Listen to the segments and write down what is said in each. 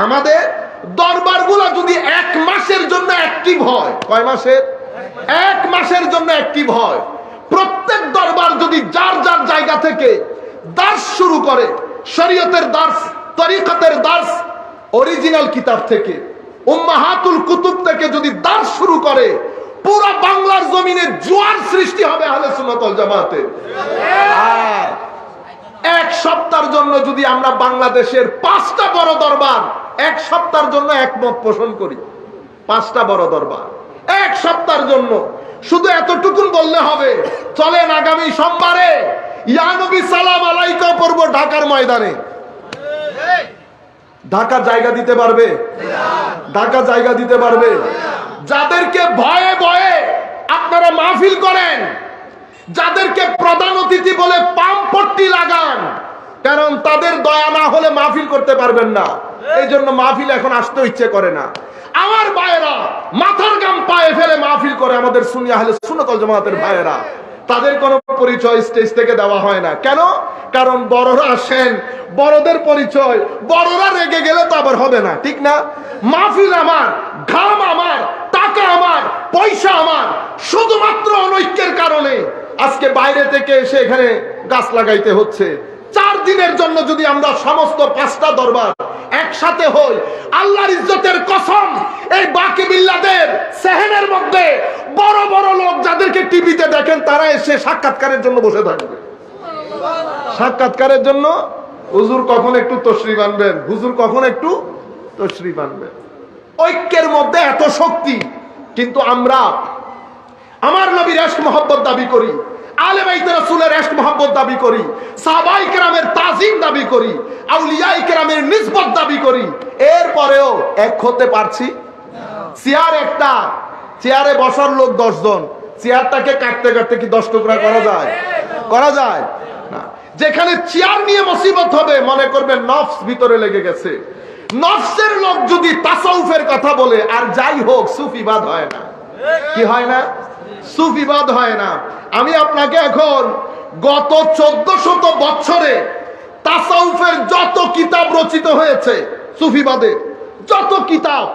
আমাদের দরবারগুলো যদি 1 মাসের জন্য অ্যাক্টিভ হয়, কয় মাসের? 1 মাসের জন্য অ্যাক্টিভ হয়, প্রত্যেক দরবার যদি যার যার জায়গা থেকে দার্স শুরু করে, শরীয়তের দার্স, তরিকতের দার্স, অরিজিনাল কিতাব থেকে, উম্মাহাতুল কুতুব থেকে যদি দার্স শুরু করে, পুরো বাংলার জমিনে জোয়ার সৃষ্টি হবে আহলে সুন্নাত ওয়াল জামাতে। আর 1 সপ্তাহের জন্য যদি আমরা বাংলাদেশের 5টা বড় দরবার 1 সপ্তাহের জন্য একমত পোষণ করি, 5টা বড় দরবার 1 সপ্তাহের জন্য, শুধু এতটুকুন বললে হবে, চলেন আগামী সোমবারে ইয়া নবী সালাম আলাইকা পড়ব ঢাকার ময়দানে। ঢাকা জায়গা দিতে পারবে? ঢাকা জায়গা দিতে পারবে? যাদেরকে ভয়ে ভয়ে আপনারা মাহফিল করেন, যাদেরকে প্রধান অতিথি বলে পামপট্টি লাগান, কারণ তাদের দয়া না হলে মাহফিল করতে পারবেন না, এই জন্য মাহফিল এখন আসতে ইচ্ছে করে না। আমার ভাইয়েরা মাথার গাম পায়ে ফেলে মাহফিল করে, আমাদের সুন্নি আহলে সুন্নাত ওয়াল জামাতের ভাইয়েরা, তাদের কোনো পরিচয় স্টেজ থেকে দেওয়া হয় না। কেন? কারণ বড়রা আসেন, বড়দের পরিচয়, বড়রা রেগে গেলে তো আবার হবে না, ঠিক না? মাহফিল আমার, ঘাম আমার, টাকা আমার, পয়সা আমার, শুধুমাত্র অনৈক্যের কারণে আজকে বাইরে থেকে এসে এখানে গাছ লাগাইতে হচ্ছে। 4 দিনের জন্য যদি আমরা সমস্ত 5টা দরবার একসাথে হই, আল্লাহর ইজ্জতের কসম, এই বাকি বিল্লাদের সেহেনের মধ্যে বড় বড় লোক যাদেরকে টিভিতে দেখেন, তারা এসে সাক্ষাৎকারের জন্য বসে থাকবে। সাক্ষাৎকারের জন্য হুজুর কখন একটু তশরিফ আনবেন, হুজুর কখন একটু তশরিফ আনবেন। ঐক্যের মধ্যে এত শক্তি, কিন্তু আমরা আমার নবীর ইশক মহব্বত দাবি করি, আলে বাইত রাসূলের ইশক মহব্বত দাবি করি, সাহাবায়ে কেরামের তাজিম দাবি করি, আউলিয়ায়ে কেরামের নিসবত দাবি করি, এরপরেও এক হতে পারছি? চেয়ার একটা, চেয়ারে বসার লোক 10 জন, চেয়ারটাকে কাটতে কাটতে কি 10 টুকরা করা যায়? করা যায় না। যেখানে চেয়ার নিয়ে মুসিবত হবে, মনে করবেন নফস ভিতরে লেগে গেছে। নফসের লোক যদি তাসাউফের কথা বলে, আর যাই হোক, সুফিবাদ হয় না। কি হয় না? সুফিবাদ হয় না। আমি আপনাকে এখন গত 1400 বছরে তাসাউফের যত কিতাব রচিত হয়েছে, সুফিবাদের যত কিতাব,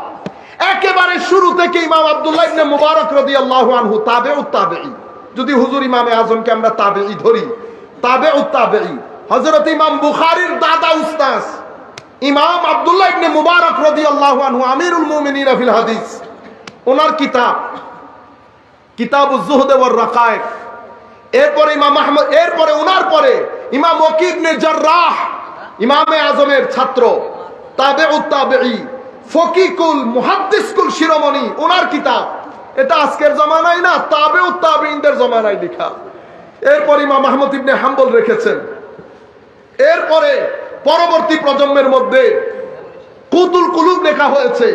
একেবারে শুরু থেকে ইমাম আব্দুল্লাহ ইবনে মুবারক রাদিয়াল্লাহু আনহু, তাবেউত তাবেঈ, যদি হুজুর ইমামে আজমকে আমরা তাবেঈ ধরি, তাবেউত তাবেঈ, হযরত ইমাম বুখারীর দাদা উস্তাদ ইমাম আব্দুল্লাহ ইবনে মুবারক রাদিয়াল্লাহু আনহু, আমিরুল মুমিনিন ফিল হাদিস, ওনার কিতাব কিতাবুজ যুহদ ওয়ার রাকায়েক, এরপরে ইমাম আহমদ, এরপরে ওনার পরে ইমাম ওয়াকি ইবনে জাররাহ, ইমামে আজমের ছাত্র, তাবেউত তাবেঈ, ফকিকুল মুহাদ্দিসকুল শিরোমণি, ওনার কিতাব। এটা আজকের জামানায় না, তাবেউত তাবেঈনদের জামানায় লেখা। এরপর ইমাম আহমদ ইবনে হাম্বল রেখেছেন। এরপরে পরবর্তী প্রজন্মের মধ্যে কুতুল কুলুব লেখা হয়েছে,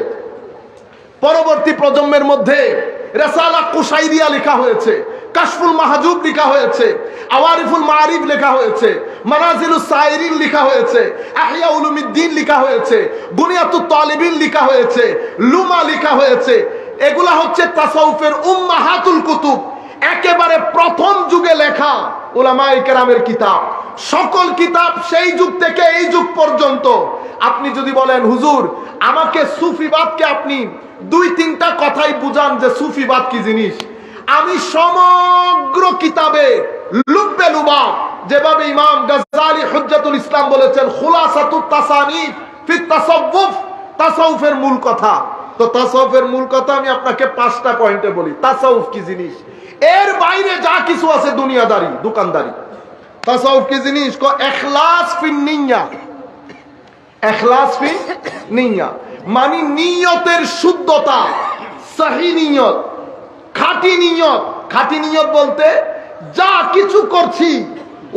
পরবর্তী প্রজন্মের মধ্যে রিসালা কুশাইরিয়া লেখা হয়েছে, কাশফুল মাহজুব লেখা হয়েছে, আওয়ারিফুল মাআরিফ লেখা হয়েছে, মানাজিলুস সাইরিন লেখা হয়েছে, ইহয়া উলুমিদ্দিন লেখা হয়েছে, বুনিয়াতুত তালিবিন লেখা হয়েছে, লুমা লেখা হয়েছে। এগুলা হচ্ছে তাসাউফের উম্মাহাতুল কুতুব, একেবারে প্রথম যুগে লেখা উলামায়ে কেরামের কিতাব। সকল কিতাব সেই যুগ থেকে এই যুগ পর্যন্ত। আপনি যদি বলেন হুজুর আমাকে সুফিবাদকে আপনি 2-3টা কথাই বুঝান যে সুফিবাদ কি জিনিস, আমি সমগ্র কিতাবে লুব্বে লুবাব, যেভাবে ইমাম গাজ্জালি হুজ্জাতুল ইসলাম বলেছেন খুলাসাতুত তাসানিফ ফি তাসাউফ, তাসাউফের মূল কথা। তো তাসাউফের মূল কথা আমি আপনাকে 5টা পয়েন্টে বলি। তাসাউফ কি জিনিস, এর বাইরে যা কিছু আছে দুনিয়াদারি, দোকানদারি। তাসাউফ কি জিনিস? ইখলাস ফিন নিয়্যা, ইখলাস ফিন নিয়্যা মানে নিয়তের শুদ্ধতা, সহি নিয়ত, খাঁটি নিয়ত। খাঁটি নিয়ত বলতে যা কিছু করছি,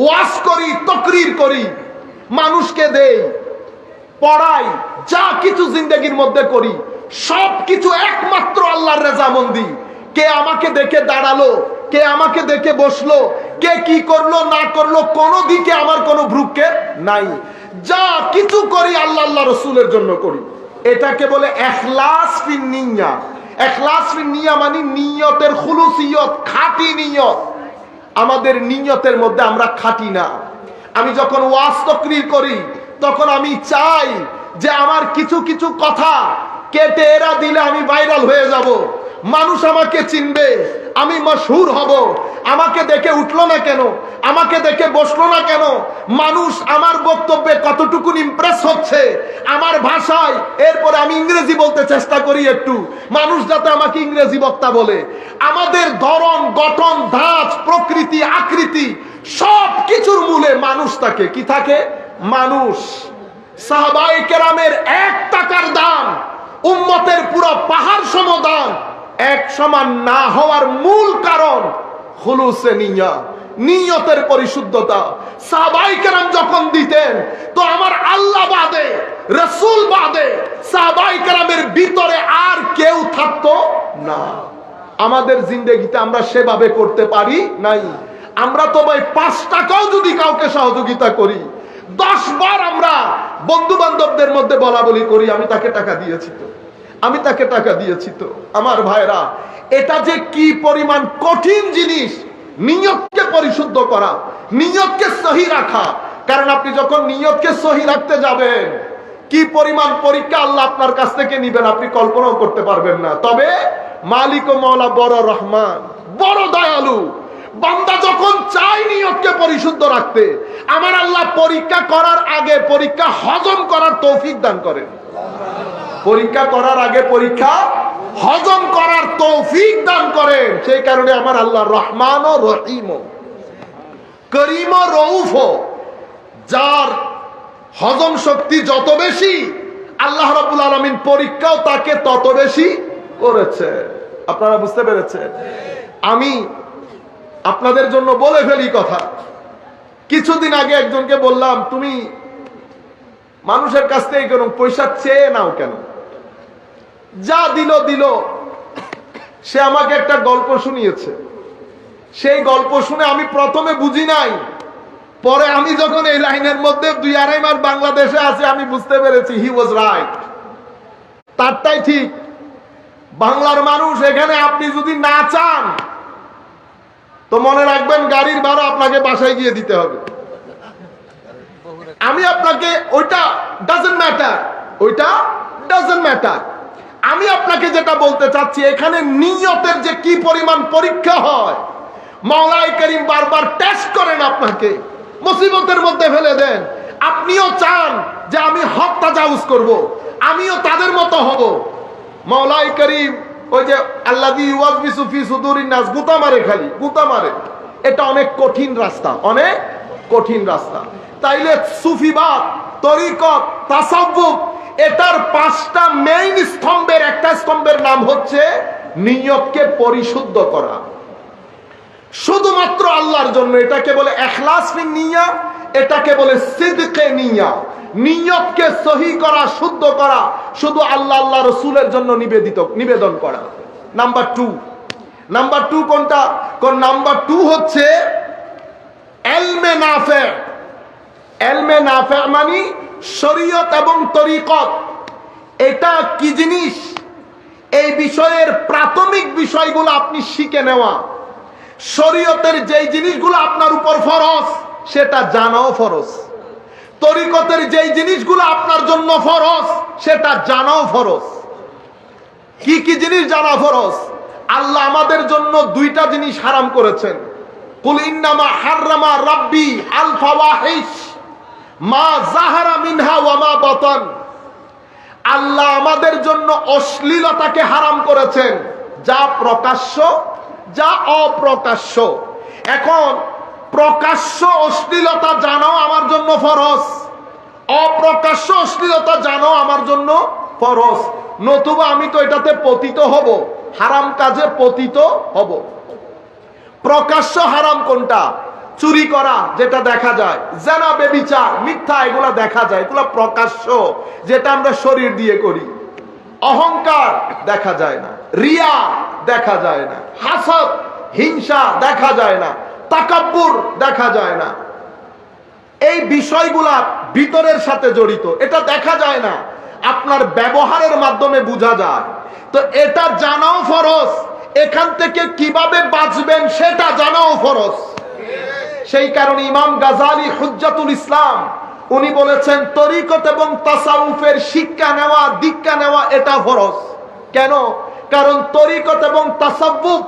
ওয়াজ করি, তাকরীর করি, মানুষকে দেই, পড়াই, যা কিছু জিন্দেগির মধ্যে করি, সব কিছু একমাত্র আল্লাহর রেজামন্দি। কে আমাকে দেখে দাঁড়ালো, কে আমাকে দেখে বসলো, কে কি করলো না করলো, কোনো দিকে আমার কোনো ভ্রুক্ষেপ নাই। যা কিছু করি আল্লাহ আল্লাহ রসুলের জন্য করি। এটাকে বলে ইখলাস ফিন নিয়্যা। ইখলাস ফিন নিয়্যা মানে নিয়তের খুলুসিয়ত, খাঁটি নিয়ত। আমাদের নিয়তের মধ্যে আমরা খাঁটি না। আমি যখন ওয়াজ তাকরীর করি তখন আমি চাই যে আমার কিছু কিছু কথা কেটে এরা দিলে আমি ভাইরাল হয়ে যাব, মানুষ আমাকে চিনবে, আমি মশহুর হব, আমাকে দেখে উঠলো না কেন, আমাকে দেখে বসলো না কেন, মানুষ আমার বক্তব্যে কতটুকু ইমপ্রেস হচ্ছে আমার ভাষায়, এরপরে আমি ইংরেজি বলতে চেষ্টা করি একটু, মানুষ যাতে আমাকে ইংরেজি বক্তা বলে। আমাদের ধরন, গঠন, ধাঁচ, প্রকৃতি, আকৃতি সব কিছুর মূলে মানুষ থাকে। কি থাকে? মানুষ। সাহাবায়ে কেরামের 1 টাকার দাম উম্মতের পুরো পাহাড় সম দাম এক সমান না হওয়ার মূল কারণ খুলুসে নিয়ত, নিয়তের পরিশুদ্ধতা। সাহাবায়ে কেরাম যখন দিতেন তো আমার আল্লাহ বাদে, রাসূল বাদে সাহাবায়ে কেরামের ভিতরে আর কেউ থাকতো না। আমাদের জিন্দেগিতে আমরা সেভাবে করতে পারি নাই। আমরা তো ভাই 5 টাকাও যদি কাউকে সহযোগিতা করি, 10 বার আমরা বন্ধু বান্ধবদের মধ্যে বলা বলি করি, আমি তাকে টাকা দিয়েছি তো, আমি তাকে টাকা দিয়েছি তো। আমার ভাইরা, এটা যে কি পরিমাণ কঠিন জিনিস, নিয়তকে পরিশুদ্ধ করা, নিয়তকে সহি রাখা। কারণ আপনি যখন নিয়তকে সহি রাখতে যাবেন, কি পরিমাণ পরীক্ষা আল্লাহ আপনার কাছ থেকে নিবেন আপনি কল্পনাও করতে পারবেন না। তবে মালিক ও মাওলা বড় রহমান, বড় দয়ালু। বান্দা যখন চাই নিয়তকে পরিশুদ্ধ রাখতে, আমার আল্লাহ পরীক্ষা করার আগে পরীক্ষা হজম করার তৌফিক দান করেন। পরীক্ষা করার আগে পরীক্ষা হজম করার তৌফিক দান করেন। সেই কারণে আমার আল্লাহ রহমান ও রহিম, করিম ও রউফ, যার হজম শক্তি যত বেশি আল্লাহ রাব্বুল আলামিন পরীক্ষাও তাকে তত বেশি করেছে। আপনারা বুঝতে পেরেছেন? আমি আপনাদের জন্য বলে ফেলি কথা। কিছুদিন আগে একজনকে বললাম, তুমি মানুষের কাছ থেকে কেন পয়সা চেয়ে নাও কেন? যা দিল দিল। সে আমাকে একটা গল্প শুনিয়েছে। সেই গল্প শুনে আমি প্রথমে বুঝি নাই, পরে আমি যখন এই লাইনের মধ্যে 2-2.5 মাস বাংলাদেশে আছি আমি বুঝতে পেরেছি হি ওয়াজ রাইট, তারটাই ঠিক। বাংলার মানুষ, এখানে আপনি যদি না চান তো মনে রাখবেন গাড়ির ভাড়া আপনাকে বাসায় গিয়ে দিতে হবে। আমি আপনাকে, ওইটা ডাজন্ট ম্যাটার, ওইটা ডাজন্ট ম্যাটার। আমি আপনাকে যেটা বলতে চাচ্ছি, এখানে নিয়তের যে কি পরিমাণ পরীক্ষা হয়, মাওলাই করিম বারবার টেস্ট করেন আপনাকে, মুসিবতের মধ্যে ফেলে দেন। আপনিও চান যে আমি হক তাজাউজ করব, আমিও তাদের মতো হব। মাওলাই করিম ওই যে আল্লাযী ইউওয়াসবিসু ফি সুদুরিন নাস, গুতা মারে, খালি গুতা মারে। এটা অনেক কঠিন রাস্তা, অনেক কঠিন রাস্তা। তাইলে সুফিবাদ, তরিকত, তাসাউফ, এটার 5টা মেইন স্তম্ভের একটা স্তম্ভের নাম হচ্ছে নিয়তকে পরিশুদ্ধ করা, শুধুমাত্র আল্লাহর জন্য। এটাকে বলে ইখলাস ফি নিয়া, এটাকে বলে সিদকে নিয়া। নিয়তকে সহি করা, শুদ্ধ করা, শুধু আল্লাহ আল্লাহ রাসূলের জন্য নিবেদন করা। নাম্বার 2 কোনটা? নাম্বার 2 হচ্ছে ইলমে নাফে। ইলমে নাফে মানে শরীয়ত এবং তরিকত। এটা কি জিনিস? এই বিষয়ের প্রাথমিক বিষয়গুলো আপনি শিখে নেওয়া। শরীয়তের যেই জিনিসগুলো আপনার উপর ফরজ সেটা জানাও ফরজ। তরিকতের যেই জিনিসগুলো আপনার জন্য ফরজ সেটা জানাও ফরজ। কি কি জিনিস জানা ফরজ? আল্লাহ আমাদের জন্য 2টা জিনিস হারাম করেছেন। কুল ইন্নামা হাররামা রাব্বি আল ফাওয়াহিশ মা যাহারা মিনহা ওয়া মা বাতান। আল্লাহ আমাদের জন্য অশ্লীলতাকে হারাম করেছেন, যা প্রকাশ্য, যা অপ্রকাশ্য। এখন প্রকাশ্য অশ্লীলতা জানাও আমার জন্য ফরজ, অপ্রকাশ্য অশ্লীলতা জানাও আমার জন্য ফরজ, নতুবা আমি তো এটাতে পতিত হব, হারাম কাজে পতিত হব। প্রকাশ্য হারাম কোনটা? চুরি করা, যেটা দেখা যায়, জানা, বেবিচার, মিথ্যা, এগুলা দেখা যায়, এগুলা প্রকাশ্য, যেটা আমরা শরীর দিয়ে করি। অহংকার দেখা যায় না, রিয়া দেখা যায় না, হাসদ, হিংসা দেখা যায় না, তাকাব্বুর দেখা যায় না। এই বিষয়গুলা ভিতরের সাথে জড়িত, এটা দেখা যায় না, আপনার ব্যবহারের মাধ্যমে বোঝা যায়। তো এটা জানাও ফরজ, এখান থেকে কিভাবে বাঁচবেন সেটা জানাও ফরজ। সেই কারণে ইমাম গাজালি হুজ্জাতুল ইসলাম উনি বলেছেন তরিকত এবং তাসাউফের শিক্ষা নেওয়া, দীক্ষা নেওয়া এটা ফরজ। কেন? কারণ তরিকত এবং তাসাউফ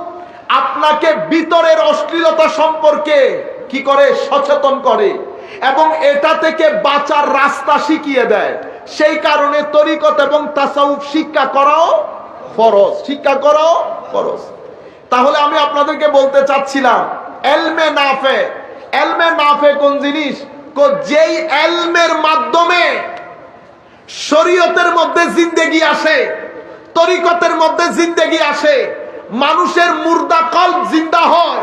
আপনাকে ভিতরের অশ্লীলতা সম্পর্কে কি করে? সচেতন করে এবং এটা থেকে বাঁচার রাস্তা শিখিয়ে দেয়। সেই কারণে তরিকত এবং তাসাউফ শিক্ষা করাও ফরজ, শিক্ষা করাও ফরজ। তাহলে আমি আপনাদেরকে বলতে চাচ্ছিলাম এলমে নাফে, এলমে নাফে কোন জিনিস? যেই এলমের মাধ্যমে শরীয়তের মধ্যে জিন্দেগি আসে, তরিকতের মধ্যে জিন্দেগি আসে, মানুষের মুর্দা কলব জিন্দা হয়।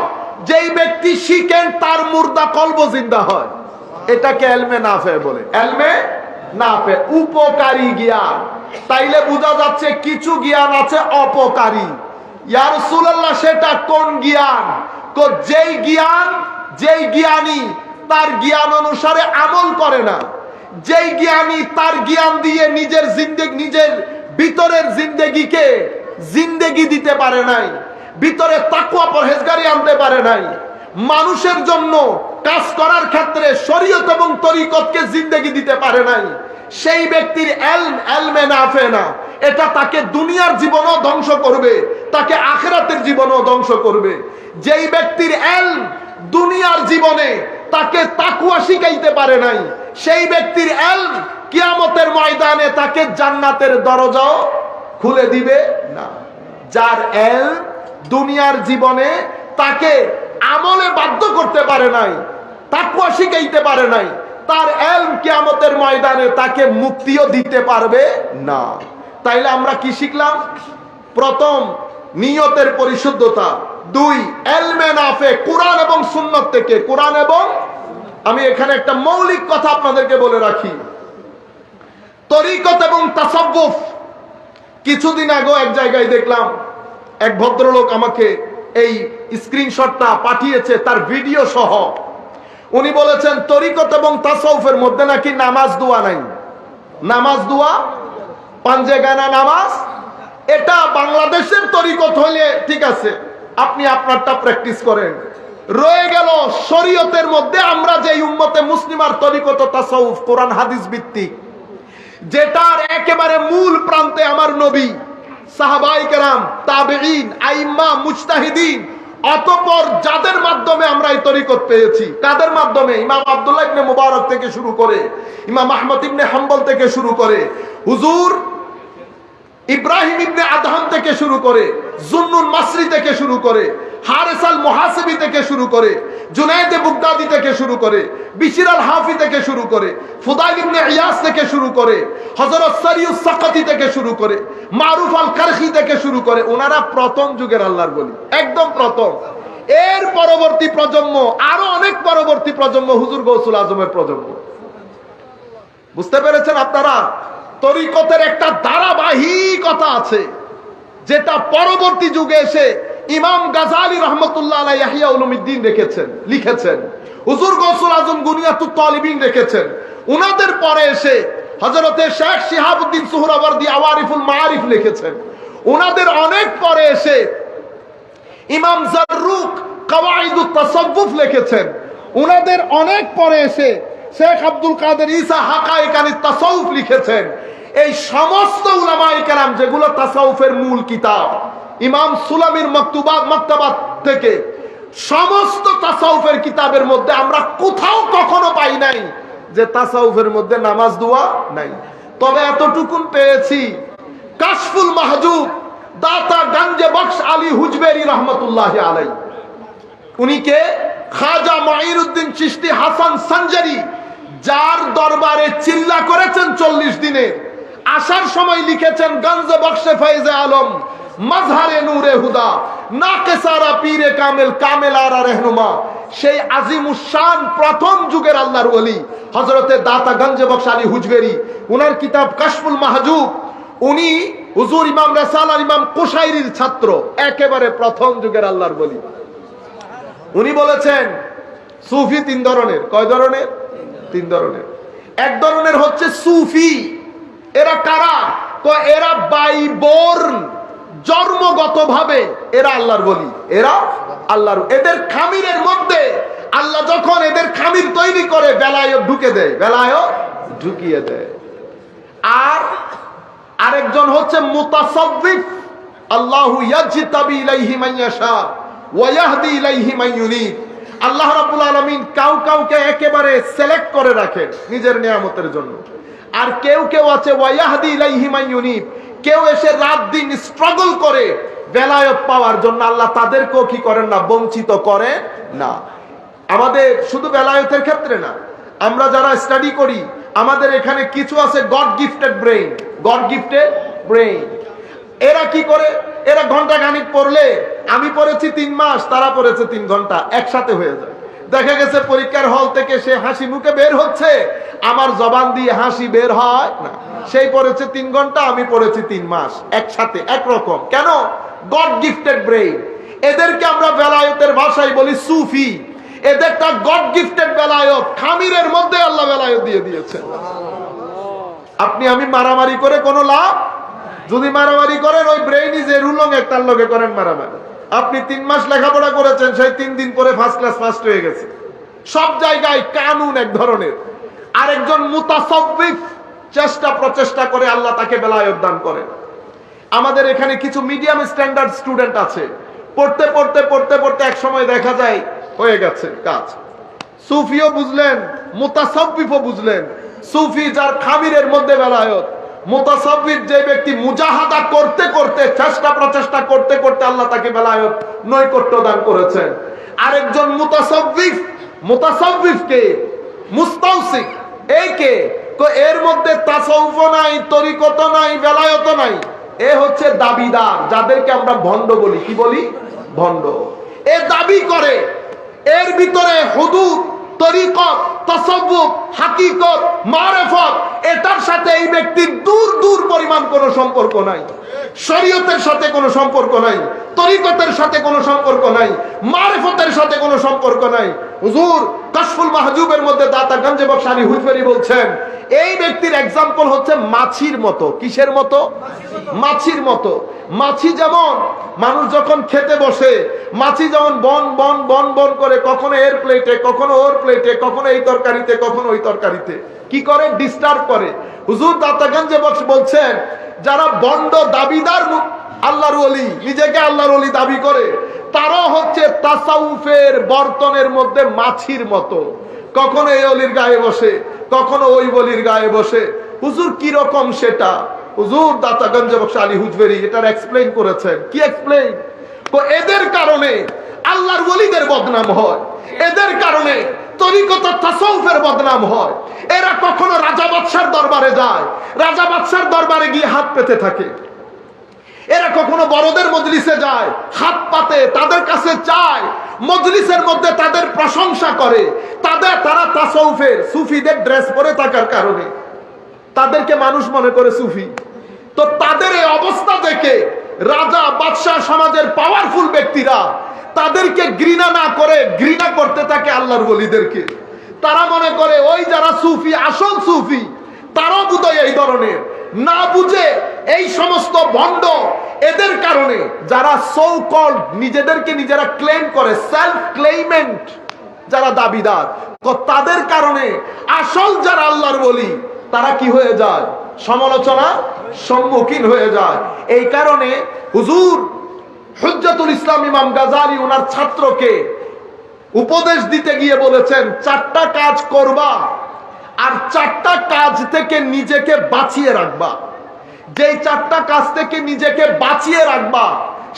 যেই ব্যক্তি শিখেন তার মুর্দা কলব জিন্দা হয়, এটাকে এলমে নাফে বলে। এলমে নাফে উপকারী জ্ঞান। তাইলে বোঝা যাচ্ছে কিছু জ্ঞান আছে অপকারী। ইয়া রাসূলুল্লাহ সেটা কোন জ্ঞান? যেই জ্ঞান, যেই জ্ঞানী তার জ্ঞান অনুসারে আমল করে না, যেই জ্ঞানী তার জ্ঞান দিয়ে নিজের জিন্দেগি, নিজের ভিতরের জিন্দেগিকে জিন্দেগি দিতে পারে নাই, ভিতরে তাকওয়া পরহেজগারি আনতে পারে নাই, মানুষের জন্য কাজ করার ক্ষেত্রে শরীয়ত এবং তরিকতকে জিন্দেগি দিতে পারে নাই, সেই ব্যক্তির এলমে নাফে না। এটা তাকে দুনিয়ার জীবনও ধ্বংস করবে, তাকে আখিরাতের জীবনও ধ্বংস করবে। যেই ব্যক্তির এলম দুনিয়ার জীবনে তাকে তাকওয়া শিখাইতে পারে নাই, সেই ব্যক্তির এলম কিয়ামতের ময়দানে তাকে জান্নাতের দরজাও খুলে দিবে না। যার এলম দুনিয়ার জীবনে তাকে আমলে বাধ্য করতে পারে নাই, তাকওয়া শিখাইতে পারে নাই, তার এলম কিয়ামতের ময়দানে তাকে মুক্তিও দিতে পারবে না। তাইলে আমরা কি শিখলাম? প্রথম, নিয়তের পরিশুদ্ধতা। দুই, এলমে নাফে কোরআন এবং সুন্নাত থেকে। কোরআন এবং, আমি এখানে একটা মৌলিক কথা আপনাদেরকে বলে রাখি, তরিকত এবং তাসাব্বুফ। কিছুদিন আগে এক জায়গায় দেখলাম এক ভদ্রলোক আমাকে এই স্ক্রিনশটটা পাঠিয়েছে, তার ভিডিও সহ। উনি বলেছেন তরিকত এবং তাসাউফের মধ্যে নাকি নামাজ দোয়া নাই। নামাজ দোয়া, পাঞ্জে গানা নামাজ, এটা বাংলাদেশের তরিকত হলে ঠিক আছে, আপনি আপনারটা প্র্যাকটিস করেন। রয়ে গেল শরীয়তের মধ্যে আমরা যে উম্মতে মুসলিমার তরিকত তাসাউফ কোরআন হাদিস ভিত্তিক, যেটার একেবারে মূল প্রান্তে আমার নবী, সাহাবায়ে কেরাম, তাবেঈন, আইম্মা, মুজতাহিদিন, অতঃপর যাদের মাধ্যমে আমরা এই তরিকত পেয়েছি। কাদের মাধ্যমে? ইমাম আব্দুল্লাহ ইবনে মুবারক থেকে শুরু করে, ইমাম আহমদ ইবনে হাম্বল থেকে শুরু করে, হুজুর ইব্রাহিম ইবনে আদহাম থেকে শুরু করে, জুন্নুন মাসরি থেকে শুরু করে, হারিস আল মুহাসিবি থেকে শুরু করে, জুনায়েদ বুগদাদি থেকে শুরু করে, বিশির আল হাফি থেকে শুরু করে, ফুদাইল ইবনে ইয়াস থেকে শুরু করে, হযরত সারিউস সাকাতি থেকে শুরু করে, মারুফ আল কারখি থেকে শুরু করে। ওনারা প্রথম যুগের আল্লাহর ওলি, একদম প্রথম। এর পরবর্তী প্রজন্ম, আরো অনেক পরবর্তী প্রজন্ম হুজুর গৌসুল আজমের প্রজন্ম। বুঝতে পেরেছেন আপনারা? তরিকতের একটা ধারাবাহিকতা আছে, যেটা পরবর্তী যুগে এসে ইমাম গাজালি রহমতুল্লাহ আলাইহি ইহয়া উলুমিদ্দিন লিখেছেন, হুজুর গৌসুল আজম গুনিয়াতুত তালিবিন রেখেছেন। উনাদের পরে এসে হযরতে শেখ শিহাবুদ্দিন সুহরাওয়ার্দী আওয়ারিফুল মাআরিফ লিখেছেন। উনাদের অনেক পরে এসে ইমাম জাররুক কাওয়াইদুত তাসাউফ লিখেছেন। উনাদের অনেক পরে এসে শেখ আব্দুল কাদের ঈসা হাকায়েকানিত তাসাউফ লিখেছেন। এই সমস্ত উলামায়ে কেরাম, যেগুলো তাসাউফের মূল কিতাব, ইমাম সুলামির মাকতাবাত থেকে সমস্ত তাসাউফের কিতাবের মধ্যে আমরা কোথাও কখনো পাই নাই যে তাসাউফের মধ্যে নামাজ দোয়া নাই। তবে এতটুকুন পেয়েছি, কাশফুল মাহজুব দাতা গঞ্জে বখশ আলী হুজবেরি রহমতুল্লাহি আলাইহি, উনিকে খাজা মাঈনুদ্দিন চিশতি হাসান সঞ্জারি, যার দরবারে চিল্লা করেছেন 40 দিনে, আসার সময় লিখেছেন গঞ্জে বখশে ফয়জে আলম, মাজহারে নূরে হুদা, নাকেসারা পীরে কামেল, কামেলারা रहनुमा। সেই আজিমুস শান প্রথম যুগের আল্লাহর ওলি হযরতে দাতা গঞ্জে বখশ আলী হুজবেরি, উনার কিতাব কাশফুল মাহজুব। উনি হুজুর ইমাম রাসালার ইমাম কুশাইরির ছাত্র, একেবারে প্রথম যুগের আল্লাহর ওলি। উনি বলেছেন সুফি 3 ধরনের। কয় ধরনের? 3 ধরনের। এক ধরনের হচ্ছে সুফি। এরা কারা? এরা বাইবর্ন, জন্মগতভাবে এরা আল্লাহর ওলি, এরা আল্লাহর। এদের খামিরের মধ্যে আল্লাহ যখন এদের খামির তৈরি করে বেলায়ও ঢুকে দেয়, বেলায়ও ঢুকিয়ে দেয়। আর আরেকজন হচ্ছে মুতাসাব্বিফ, আল্লাহু ইয়াজতাবি ইলাইহি মান ইয়াশা ওয়া ইয়াহদি ইলাইহি মান ইউনিব। আল্লাহ রাব্বুল আলামিন কাউকে একেবারে সিলেক্ট করে রাখেন নিজের নিয়ামতের জন্য। আর কেউ আছে ওয়া ইয়াহদি ইলাইহি মান ইউনিব, কেউ এসে রাত দিন স্ট্রাগল করে বেলায়েত পাওয়ার জন্য, আল্লাহ তাদেরকেও কি করেন না, বঞ্চিত করে না। আমাদের শুধু বেলায়েতের ক্ষেত্রে না, আমরা যারা স্টাডি করি আমাদের এখানে কিছু আছে god gifted brain, god gifted brain. এরা কি করে, এরা ঘন্টা খানিক পড়লে, আমি পড়েছি 3 মাস, তারা পড়েছে 3 ঘন্টা, একসাথে হয়ে যায়। দেখা গেছে পরীক্ষার হল থেকে সে হাসি মুখে বের হচ্ছে, আমার জবান দিয়ে হাসি বের হয় না। সেই পড়েছে 3 ঘন্টা, আমি পড়েছি 3 মাস, একসাথে একরকম। কেন? God gifted brain. এদেরকে আমরা বেলায়েতের ভাষায় বলি সুফি। এদেরটা গড গিফটেড বেলায়েত, খামিরের মধ্যে আল্লাহ বেলায়েত দিয়ে দিয়েছেন। আপনি আমি মারামারি করে কোনো লাভ, যদি মারামারি করেন ওই ব্রেইনই যে রুলং একটার লগে করেন মারামারি। আপনি 3 মাস লেখাপড়া করেছেন, সেই 3 দিন পরে ফার্স্ট ক্লাস ফার্স্ট হয়ে গেছে। সব জায়গায় কানুন এক ধরনের। আরেকজন মুতাসাব্বিফ, চেষ্টা প্রচেষ্টা করে আল্লাহ তাকে বেলায়েত দান করেন। আমাদের এখানে কিছু মিডিয়াম স্ট্যান্ডার্ড স্টুডেন্ট আছে, পড়তে পড়তে পড়তে পড়তে এক সময় দেখা যায় হয়ে গেছে কাজ। সুফিও বুঝলেন, মুতাসাব্বিফও বুঝলেন। সুফি যার খামিরের মধ্যে বেলায়েত, মুতাসাব্বিফ যে ব্যক্তি মুজাহাদা করতে করতে, চেষ্টা প্রচেষ্টা করতে করতে আল্লাহ তাকে বেলায়েত নৈকট্য দান করেছেন। আরেকজন মুতাসাব্বিফকে মুস্তাউসিক, এই কে? এর মধ্যে তাসাউফ নাই, তরিকত নাই, বেলায়েত নাই। এ হচ্ছে দাবিদার, যাদেরকে আমরা ভণ্ড বলি। কি বলি? ভণ্ড। এ দাবি করে এর ভিতরে হুদুদ, তরিকত, তাসাউফ, হাকিকত, মারিফত, এটার সাথে এই ব্যক্তির দূর দূর পরিমাণ কোনো সম্পর্ক নাই। শরীয়তের সাথে কোনো সম্পর্ক নাই, তরিকতের সাথে কোনো সম্পর্ক নাই, মারিফতের সাথে কোনো সম্পর্ক নাই। হুজুর কাশফুল মাহজুবের মধ্যে দাতা গঞ্জে বখশ আলী হুজফেরি বলছেন, এই ব্যক্তির এক্সাম্পল হচ্ছে মাছির মতো। কিসের মতো? মাছির মতো। মাছি যেমন, মানুষ যখন খেতে বসে, মাছি যেমন বন বন বন বন করে, কখনো এর প্লেটে, কখনো ওর প্লেটে, কখনো এই তরকারিতে, কখনো ওই তরকারিতে, কি করে? ডিস্টার্ব করে। হুজুর দাতাগঞ্জে বখশ বলছেন, যারা বন্ড দাবিদার আল্লাহর ওলি, নিজেকে আল্লাহর ওলি দাবি করে, তারাও হচ্ছে তাসাউফের বর্তনের মধ্যে মাছির মতো। কখনো এই ওলির গায়ে বসে, কখনো ওই ওলির গায়ে বসে। হুজুর কি রকম সেটা? হুজুর দাতাগঞ্জে বখশ আলী হুজফেরি এটার এক্সপ্লেইন করেছেন। কি এক্সপ্লেইন? তো এদের কারণে আল্লাহর ওলিদের বদনাম হয়, এদের কারণে তরিকত তাসাউফের বদনাম হয়। এরা কখনো রাজা বাদশার দরবারে যায়, রাজা বাদশার দরবারে গিয়ে হাত পেতে থাকে। এরা কখনো বড়দের মজলিসে যায়, হাত পাতে, তাদের কাছে চায়, মজলিসের মধ্যে তাদের প্রশংসা করে। তারা তাসাউফের, সুফিদের ড্রেস পরে থাকার কারণে তাদেরকে মানুষ মনে করে সুফি। তো তাদের এই অবস্থা দেখে রাজা বাদশাহ সমাজের পাওয়ারফুল ব্যক্তিরা তাদেরকে ঘৃণা না করে ঘৃণা করতে থাকে আল্লাহর ওলিদেরকে। তারা মনে করে ওই যারা সুফি, আসল সুফি, তারাও বোধহয় এই ধরনের না বুঝে এই সমস্ত ভণ্ড, এদের কারণে যারা সো কল্ড নিজেদেরকে নিজেরা ক্লেম করে, সেলফ ক্লেইমেন্ট যারা দাবিদার, তাদের কারণে আসল যারা আল্লাহর ওলি তারা কি হয়ে যায়? সমালোচনা সম্মুখীন হয়ে যায়। এই কারণে হুজুর হুজ্জাতুল ইসলাম ইমাম গাজালি ওনার ছাত্রকে উপদেশ দিতে গিয়ে বলেছেন, 4টা কাজ করবা আর 4টা কাজ থেকে নিজেকে বাঁচিয়ে রাখবা। যেই 4টা কাজ থেকে নিজেকে বাঁচিয়ে রাখবা,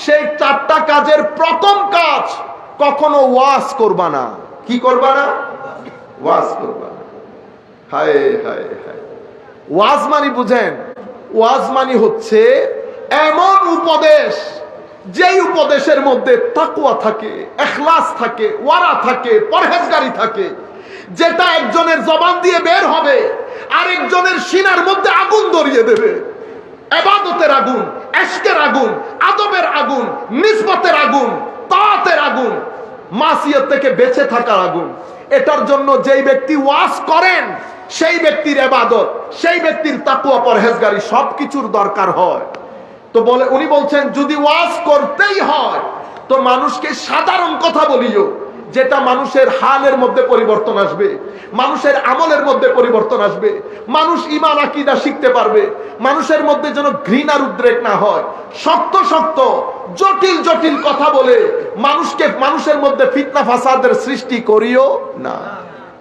সেই 4টা কাজের প্রথম কাজ, কখনো ওয়াজ করবা না। কি করবা না? ওয়াজ করবা না। হায় হায় হায়। ওয়াজ মানি বুঝেন? ওয়াজ মানি হচ্ছে এমন উপদেশ, যেই উপদেশের মধ্যে তাকওয়া থাকে, ইখলাস থাকে, ওয়ারা থাকে, পরহেজগারি থাকে, যেটা একজনের জবান দিয়ে বের হবে আরেকজনের সিনার মধ্যে আগুন ধরিয়ে দেবে। ইবাদতের আগুন, ইশকের আগুন, আদবের আগুন, নিসবতের আগুন, তাআতের আগুন, মাসিয়াত থেকে বেঁচে থাকার আগুন। এটার জন্য যেই ব্যক্তি ওয়াজ করেন, সেই ব্যক্তির ইবাদত, সেই ব্যক্তির তাকওয়া, পরহেজগারি সবকিছুর দরকার হয়। তো বলে উনি বলছেন, যদি ওয়াজ করতেই হয় তো মানুষকে সাধারণ কথা বলিও, যেটা মানুষের হালের মধ্যে পরিবর্তন আসবে, মানুষের আমলের মধ্যে পরিবর্তন আসবে, মানুষ ঈমান আকীদা শিখতে পারবে, মানুষের মধ্যে যেন ঘৃণার উদ্রেক না হয়। শক্ত শক্ত জটিল জটিল কথা বলে মানুষের মধ্যে ফিতনা ফাসাদের সৃষ্টি করিও না।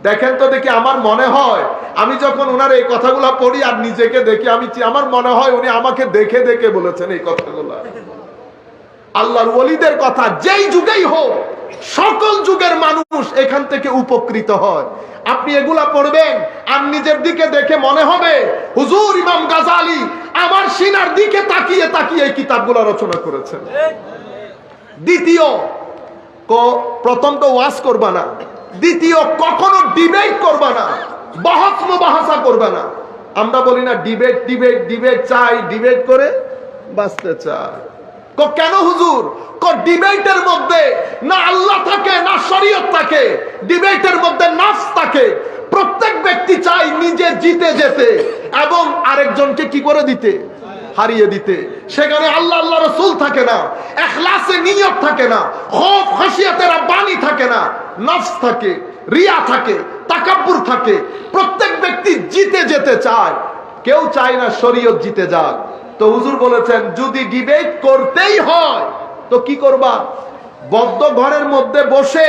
দেখেন তো দেখি, আমার মনে হয় আমি যখন ওনার এই কথাগুলো পড়ি আর নিজেকে দেখি, আমার মনে হয় উনি আমাকে দেখে দেখে বলেছেন এই কথাগুলো। আল্লাহর ওলিদের কথা যেই যুগেই হোক, সকল যুগের মানুষ এখান থেকে উপকৃত হয়। আপনি এগুলা পড়বেন আর নিজের দিকে দেখে মনে হবে হুজুর ইমাম গাজালি আমার সিনার দিকে তাকিয়ে তাকিয়ে এই কিতাবগুলো রচনা করেছেন। দ্বিতীয়, প্রথম তো ওয়াজ করবা না, দ্বিতীয় কখনো ডিবেট করবা না, বহস মুবাহাসা করবা না। আমরা বলি না ডিবেট ডিবেট ডিবেট চাই, ডিবেট করে বাঁচতে চাই। কেন হুজুর? ডিবেটের মধ্যে না আল্লাহ থাকে না শরীয়ত থাকে, ডিবেটের মধ্যে নাফস থাকে। প্রত্যেক ব্যক্তি চায় নিজে জিতে যেতে এবং আরেকজনকে কি করে দিতে, হারিয়ে দিতে। সেখানে আল্লাহ আল্লাহ রাসূল থাকে না, ইখলাসে নিয়ত থাকে না, খৌফ খাশিয়াতে রাব্বানি থাকে না, নফস থাকে, রিয়া থাকে, তাকাব্বুর থাকে। প্রত্যেক ব্যক্তি জিতে যেতে চায়, কেউ চায় না শরীয়ত জিতে যাক। তো হুজুর বলেছেন যদি ডিবেট করতেই হয় তো কি করবা? বদ্ধ ঘরের মধ্যে বসে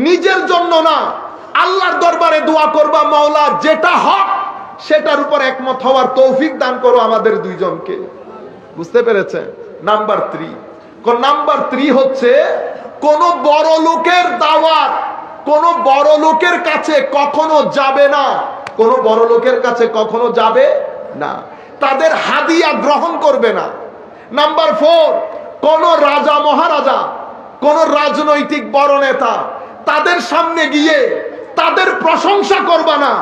নিজের জন্য না, আল্লাহর দরবারে দোয়া করবা, মাওলা যেটা হক সেটার উপর একমত হওয়ার তৌফিক দান করো আমাদের দুইজনকে। বুঝতে পেরেছেন? নাম্বার 3, নাম্বার 3 হচ্ছে কোন বড় লোকের দাওয়াত কোন বড় লোকের কাছে কখনো যাবে না, কোন বড় লোকের কাছে কখনো যাবে না, তাদের হাদিয়া গ্রহণ করবে না। নাম্বার 4, কোন রাজা মহারাজা, কোন রাজনৈতিক বড় নেতা তাদের সামনে গিয়ে তাদের প্রশংসা করবা না।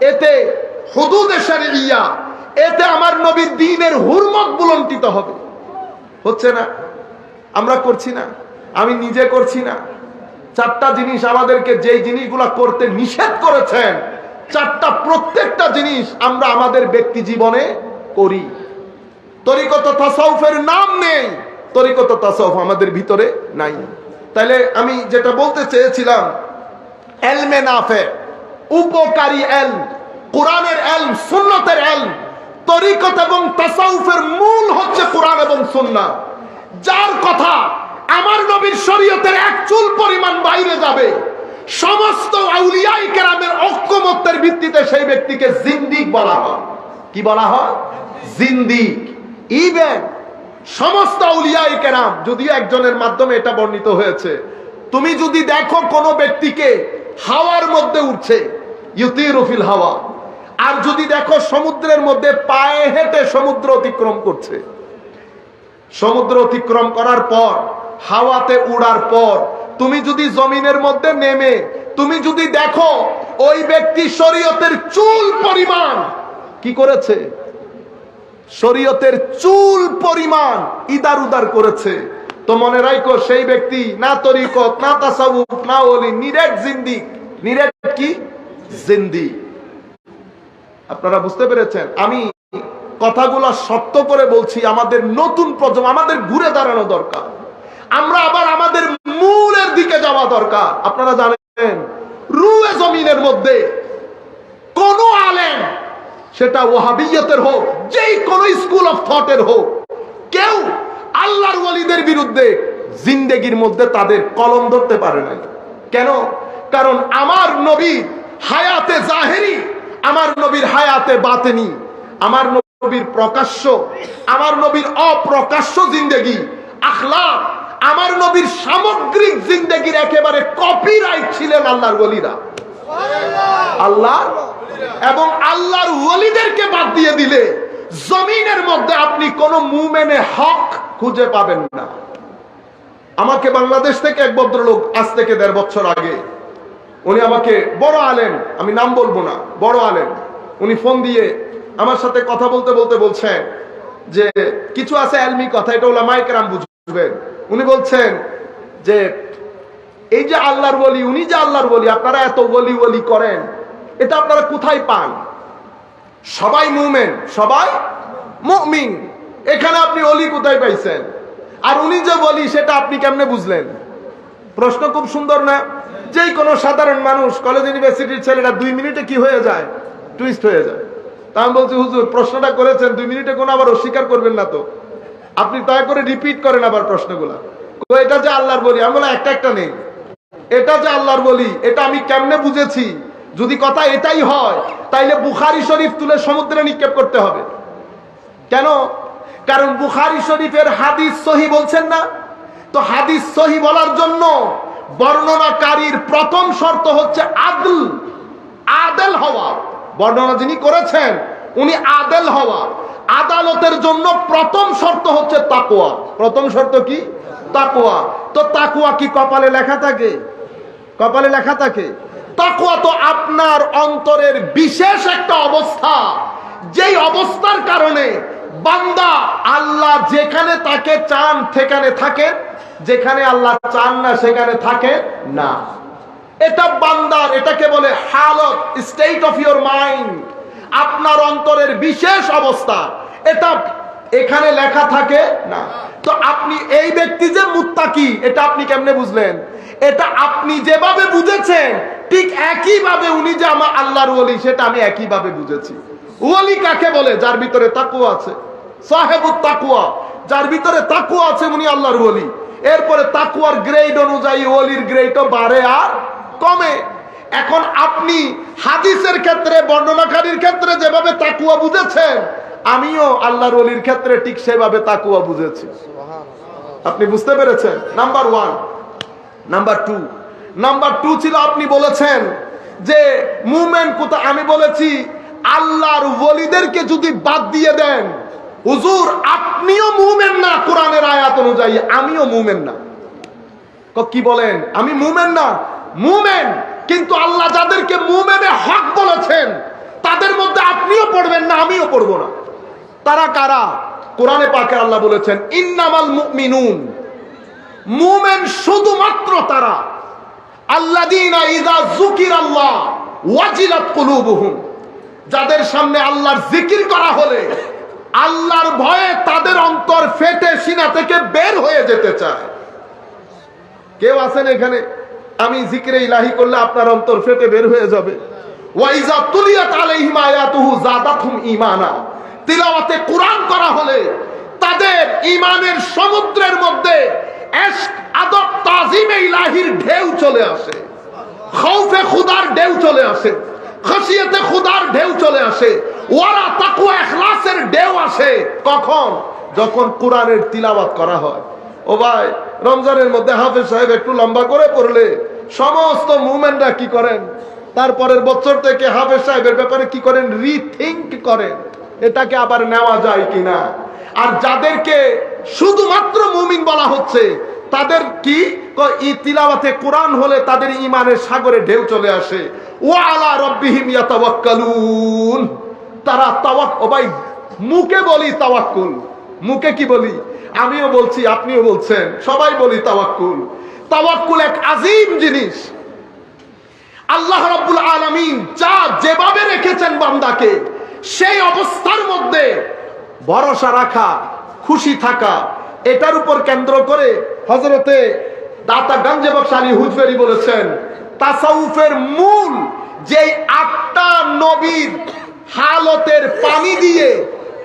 এতে হুদুদে শরঈয়া, এতে আমার নবীর দ্বীনের হুরমত বুলন্ডিত হবে। হচ্ছে না? আমরা করছি না, আমি নিজে করছি না। 4টা জিনিস আমাদেরকে, যেই জিনিসগুলো করতে নিষেধ করেছেন, 4টা প্রত্যেকটা জিনিস আমরা আমাদের ব্যক্তি জীবনে করি। তরিকত তাসাউফের নাম নেই, তরিকত তাসাউফ আমাদের ভিতরে নাই। তাইলে আমি যেটা বলতে চেয়েছিলাম, ইলমে নাফে, উপকারী ইলম, কোরআনের ইলম, সুন্নতের ইলম। তরিকত এবং তাসাউফের মূল হচ্ছে কোরআন এবং সুন্নাহ। যার কথা আমার নবীর শরীয়তের এক চুল পরিমাণ বাইরে যাবে, সমস্ত আউলিয়ায়ে কেরামের ঐক্যমত্যের ভিত্তিতে সেই ব্যক্তিকে জিন্দিক বলা হয়। কি বলা হয়? জিন্দিক। ইভেন সমস্ত আউলিয়ায়ে কেরাম, যদিও একজনের মাধ্যমে এটা বর্ণিত হয়েছে, তুমি যদি দেখো কোন ব্যক্তিকে হাওয়ার মধ্যে উঠছে, ইউতিরু ফিল হাওয়া, আর যদি দেখো সমুদ্রের মধ্যে পায়ে হেঁটে সমুদ্র অতিক্রম করছে, সমুদ্র অতিক্রম করার পর হাওয়াতে উড়ার পর তুমি যদি জমিনের মধ্যে নেমে তুমি যদি দেখো ওই ব্যক্তি শরীয়তের চুল পরিমাণ কি করেছে, শরীয়তের চুল পরিমাণ ইদার উদার করেছে, তো মনে রাখো সেই ব্যক্তি না তরিকত, না তাসাউফ, না ওলি, নিরেট জিন্দিক। নিরেট কি? জিন্দিক। আপনারা বুঝতে পেরেছেন? আমি কথাগুলো শক্ত করে বলছি, আমাদের নতুন প্রজন্ম, আমাদের ঘুরে দাঁড়ানো দরকার, আমরা আবার আমাদের মূলের দিকে যাওয়া দরকার। আপনারা জানেন রুয়ে জমিনের মধ্যে কোন আলেম, সেটা ওয়াহাবিয়তের হোক, যেই কোন স্কুল অফ থটের হোক, কেউ আল্লাহর ওয়ালিদের বিরুদ্ধে জিন্দেগির মধ্যে তাদের কলম ধরতে পারে না। কেন? কারণ আমার নবীর হায়াতে জাহেরি, আমার নবীর হায়াতে বাতেনি, আমার নবীর প্রকাশ্য, আমার নবীর অপ্রকাশ্য জিন্দেগি, আখলাক, আমার নবীর সামগ্রিক জিন্দেগির একেবারে কপিরাইট ছিলেন আল্লাহর ওলিরা। আল্লাহ এবং আল্লাহর ওলিদেরকে বাদ দিয়ে দিলে জমিনের মধ্যে আপনি কোন মুমিনে হক খুঁজে পাবেন না। আমাকে বাংলাদেশ থেকে এক ভদ্রলোক, আজ থেকে 1.5 বছর আগে, উনি আমাকে, বড় আলেম, আমি নাম বলবো না, বড় আলেম, উনি ফোন দিয়ে আমার সাথে কথা বলতে বলতে বলছেন যে কিছু আছে ইলমি কথা, এটা উলামায়ে কেরাম বুঝবেন। উনি বলছেন যে এই যে আল্লাহর ওলি, উনি যে আল্লাহর ওলি, আপনারা এত ওলি ওলি করেন, এটা আপনারা কোথায় পান? সবাই মুমিন, সবাই মুমিন, এখানে আপনি ওলি কোথায় পাইছেন? আর উনি যে ওলি সেটা আপনি কেমনে বুঝলেন? প্রশ্ন খুব সুন্দর না? যেই কোনো সাধারণ মানুষ, কলেজ ইউনিভার্সিটির ছেলেরা 2 মিনিটে কি হয়ে যায়? টুইস্ট হয়ে যায়। তা আমি বলছি, হুজুর প্রশ্নটা করেছেন 2 মিনিটে কোনো আবার অস্বীকার করবেন না তো, আপনি দয়া করে রিপিট করেন আবার প্রশ্নগুলা। এটা যে আল্লাহর বলি, আমি বললাম একটা নেই, এটা যে আল্লাহর বলি এটা আমি কেমনে বুঝেছি? যদি কথা এটাই হয় তাইলে বুখারী শরীফ তুলে সমুদ্রে নিক্ষেপ করতে হবে। কেন? কারণ বুখারী শরীফের হাদিস সহি বলছেন না? তো হাদিস সহি বলার জন্য বর্ণনাকারীর প্রথম শর্ত হচ্ছে আদল হওয়া। বর্ণনা যিনি করেছেন উনি আদল হওয়া। আদালতের জন্য প্রথম শর্ত হচ্ছে তাকওয়া। প্রথম শর্ত কি? তাকওয়া। তো তাকওয়া কি কপালে লেখা থাকে? কপালে লেখা থাকে? তাকওয়া তো আপনার অন্তরের বিশেষ একটা অবস্থা, যেই অবস্থার কারণে বান্দা আল্লাহ যেখানে তাকে চান সেখানে থাকে, যেখানে আল্লাহ চান না সেখানে থাকে না। এটা বান্দার, এটাকে বলে হালত, স্টেট অফ ইওর মাইন্ড, আপনার অন্তরের বিশেষ অবস্থা। এটা এখানে লেখা থাকে না। তো আপনি এই ব্যক্তি যে মুত্তাকি, এটা আপনি কেমনে বুঝলেন? এটা আপনি যেভাবে বুঝেছেন ঠিক একইভাবে উনি যে আমার আল্লাহর ওলি, সেটা আমি একইভাবে বুঝেছি। ওলি কাকে বলে? যার ভিতরে তাকওয়া আছে। সাহেবুত তাকওয়া, যার ভিতরে তাকওয়া আছে উনি আল্লাহর ওলি। এরপরে তাকওয়ার গ্রেড অনুযায়ী ওলির গ্রেডও বাড়ে আর কমে। এখন আপনি হাদিসের ক্ষেত্রে, বর্ণনাকারীর ক্ষেত্রে যেভাবে তাকওয়া বুঝেছেন, আমিও আল্লাহর ওলির ক্ষেত্রে ঠিক সেভাবে তাকওয়া বুঝেছি। আপনি বুঝতে পেরেছেন? নাম্বার 1। নাম্বার 2 ছিল আপনি বলেছেন যে মুমিন কোথায়? আমি বলেছি আল্লাহর ওলিদেরকে যদি বাদ দিয়ে দেন, হুজুর আপনিও মুমিন না কোরআনের আয়াত অনুযায়ী, আমিও মুমিন না। কি বলেন? আমি মুমিন না? মুমিন, কিন্তু আল্লাহ যাদেরকে মুমিনে হক বলেছেন তাদের মধ্যে আপনিও পড়বেন না, আমিও পড়বো না। তারা কারা? কোরআনে পাকে আল্লাহ বলেছেন ইন্নামাল মুমিনুন, মুমিন শুধুমাত্র তারা, আল্লাযীনা ইযা যুকিরাল্লাহ ওয়াজিলাত কুলুবুহুম, যাদের সামনে আল্লাহর জিকির করা হলে আল্লাহর ভয়ে তাদের অন্তর ফেটে সিনা থেকে বের হয়ে যেতে চায়। কেউ আছেন এখানে? আমি জিকিরে ইলাহি করলে আপনার অন্তর ফেটে বের হয়ে যাবে। ওয়া ইযা তুলিয়াত আলাইহিম আয়াতুহু যাদাতহুম ঈমানা, তিলাওয়াতে কোরআন করা হলে তাদের ঈমানের সমুদ্রের মধ্যে ইশক, আদব, তাজিমে ইলাহির ঢেউ চলে আসে, খাউফে খুদার ঢেউ চলে আসে, খাশিয়াতে খুদার ঢেউ চলে আসে, ওয়ারা তাকওয়া ইখলাসের ঢেউ আসে। কখন? যখন কোরআনের তিলাওয়াত করা হয়। ও ভাই, রমজানের মধ্যে হাফেজ সাহেব একটু লম্বা করে পড়লে সমস্ত মুমিনরা কি করেন? তারপরের বছর থেকে হাফেজ সাহেবের ব্যাপারে কি করেন? রিথিঙ্ক করেন, এটাকে আবার নেওয়া যায় কিনা। আর যাদেরকে শুধুমাত্র মুমিন বলা হচ্ছে তাদের কি তিলাওয়াতে কোরআন হলে তাদের ঈমানের সাগরে ঢেউ চলে আসে। ওয়া আলা রাব্বিহিম ইয়াতাওয়াক্কালুন, তারা তাওয়াক্কুল। ভাই মুখে বলি তাওয়াক্কুল, মুখে কি বলি? আমিও বলছি, আপনিও বলছেন, সবাই বলি তাওয়াক্কুল। তাওয়াক্কুল এক আযীম জিনিস। আল্লাহ রাব্বুল আলামিন যা যেভাবে রেখেছেন বান্দাকে, সেই অবস্থার মধ্যে ভরসা রাখা, খুশি থাকা, এটার উপর কেন্দ্র করে হযরতে দাতা গঞ্জে বখশ আলী হুজফেরি বলেছেন তাসাউফের মূল যেই 8টা নবীর হালতের পানি দিয়ে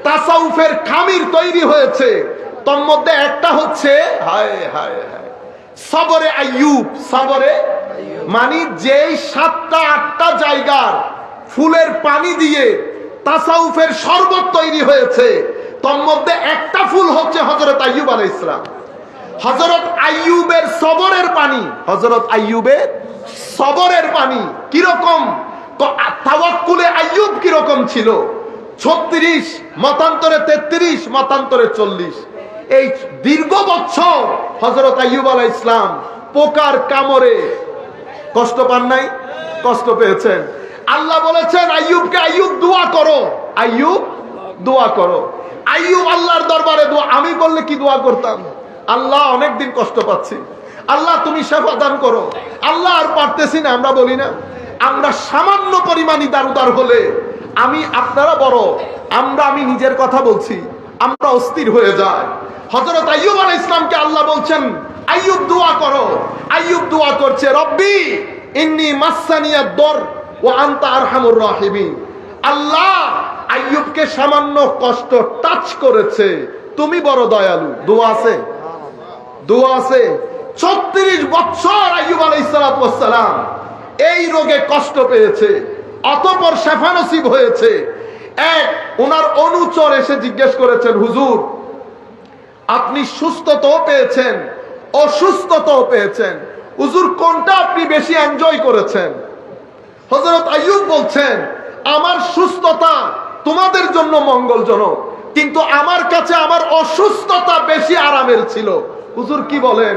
তাসাউফের খামির তৈরি হয়েছে, তার মধ্যে একটা হচ্ছে হায় হায় হায় সবরে আইয়ুব। সবরে মানে যেই 7টা 8টা জায়গার ফুলের পানি দিয়ে তাসাউফের শরবত তৈরি হয়েছে, তার মধ্যে একটা ফুল হচ্ছে হযরত আইয়ুব আলাইহিস সালাম। হযরত আইয়ুবের সবরের পানি, হযরত আইয়ুবের সবরের পানি কিরকম? তাওয়াক্কুলে আইয়ুব কিরকম ছিল? 36, মতান্তরে 33, মতান্তরে 40। এই দীর্ঘ বছর হযরত আইয়ুব আলাইহিস সালাম পোকার কামড়ে কষ্ট পান নাই? কষ্ট পেয়েছেন। আল্লাহ বলেছেন আইয়ুবকে, আইয়ুব দোয়া করো, আইয়ুব দোয়া করো। আইয়ুব আল্লাহর দরবারে দোয়া। আমি বললে কি দোয়া করতাম? আল্লাহ অনেকদিন কষ্ট পাচ্ছি, আল্লাহ তুমি সেবা দান করো। আল্লাহ আর পারতেছি না, আমরা বলি না? আমরা সামান্য পরিমাণই দারুদার হলে আমি, আপনারা বড়, আমি নিজের কথা বলছি, আমরা অস্থির হয়ে যায়। হযরত আইয়ুব আলাইহিস সালামকে আল্লাহ বলছেন আইয়ুব দোয়া করো। আইয়ুব দোয়া করছে, রব্বি ইন্নী মাসসানিয়াদ দর ওয়া আনতা আরহামুর রাহিমিন। আল্লাহ, আইয়ুবকে সামান্য কষ্ট টাচ করেছে, তুমি বড় দয়ালু। দোয়া আছে, দোয়া আছে। 36 বছর আইয়ুব আলাইহিস সালাতু ওয়াস সালাম এই রোগে কষ্ট পেয়েছে, অতঃপর শেফা নসিব হয়েছে। এক ওনার অনুচর এসে জিজ্ঞেস করেছেন, হুজুর আপনি সুস্থতাও পেয়েছেন, অসুস্থতাও পেয়েছেন, হুজুর কোনটা আপনি বেশি এনজয় করেছেন? হযরত আইয়ুব বলছেন, আমার সুস্থতা তোমাদের জন্য মঙ্গলজনক, কিন্তু আমার কাছে আমার অসুস্থতা বেশি আরামের ছিল। হুজুর কি বলেন?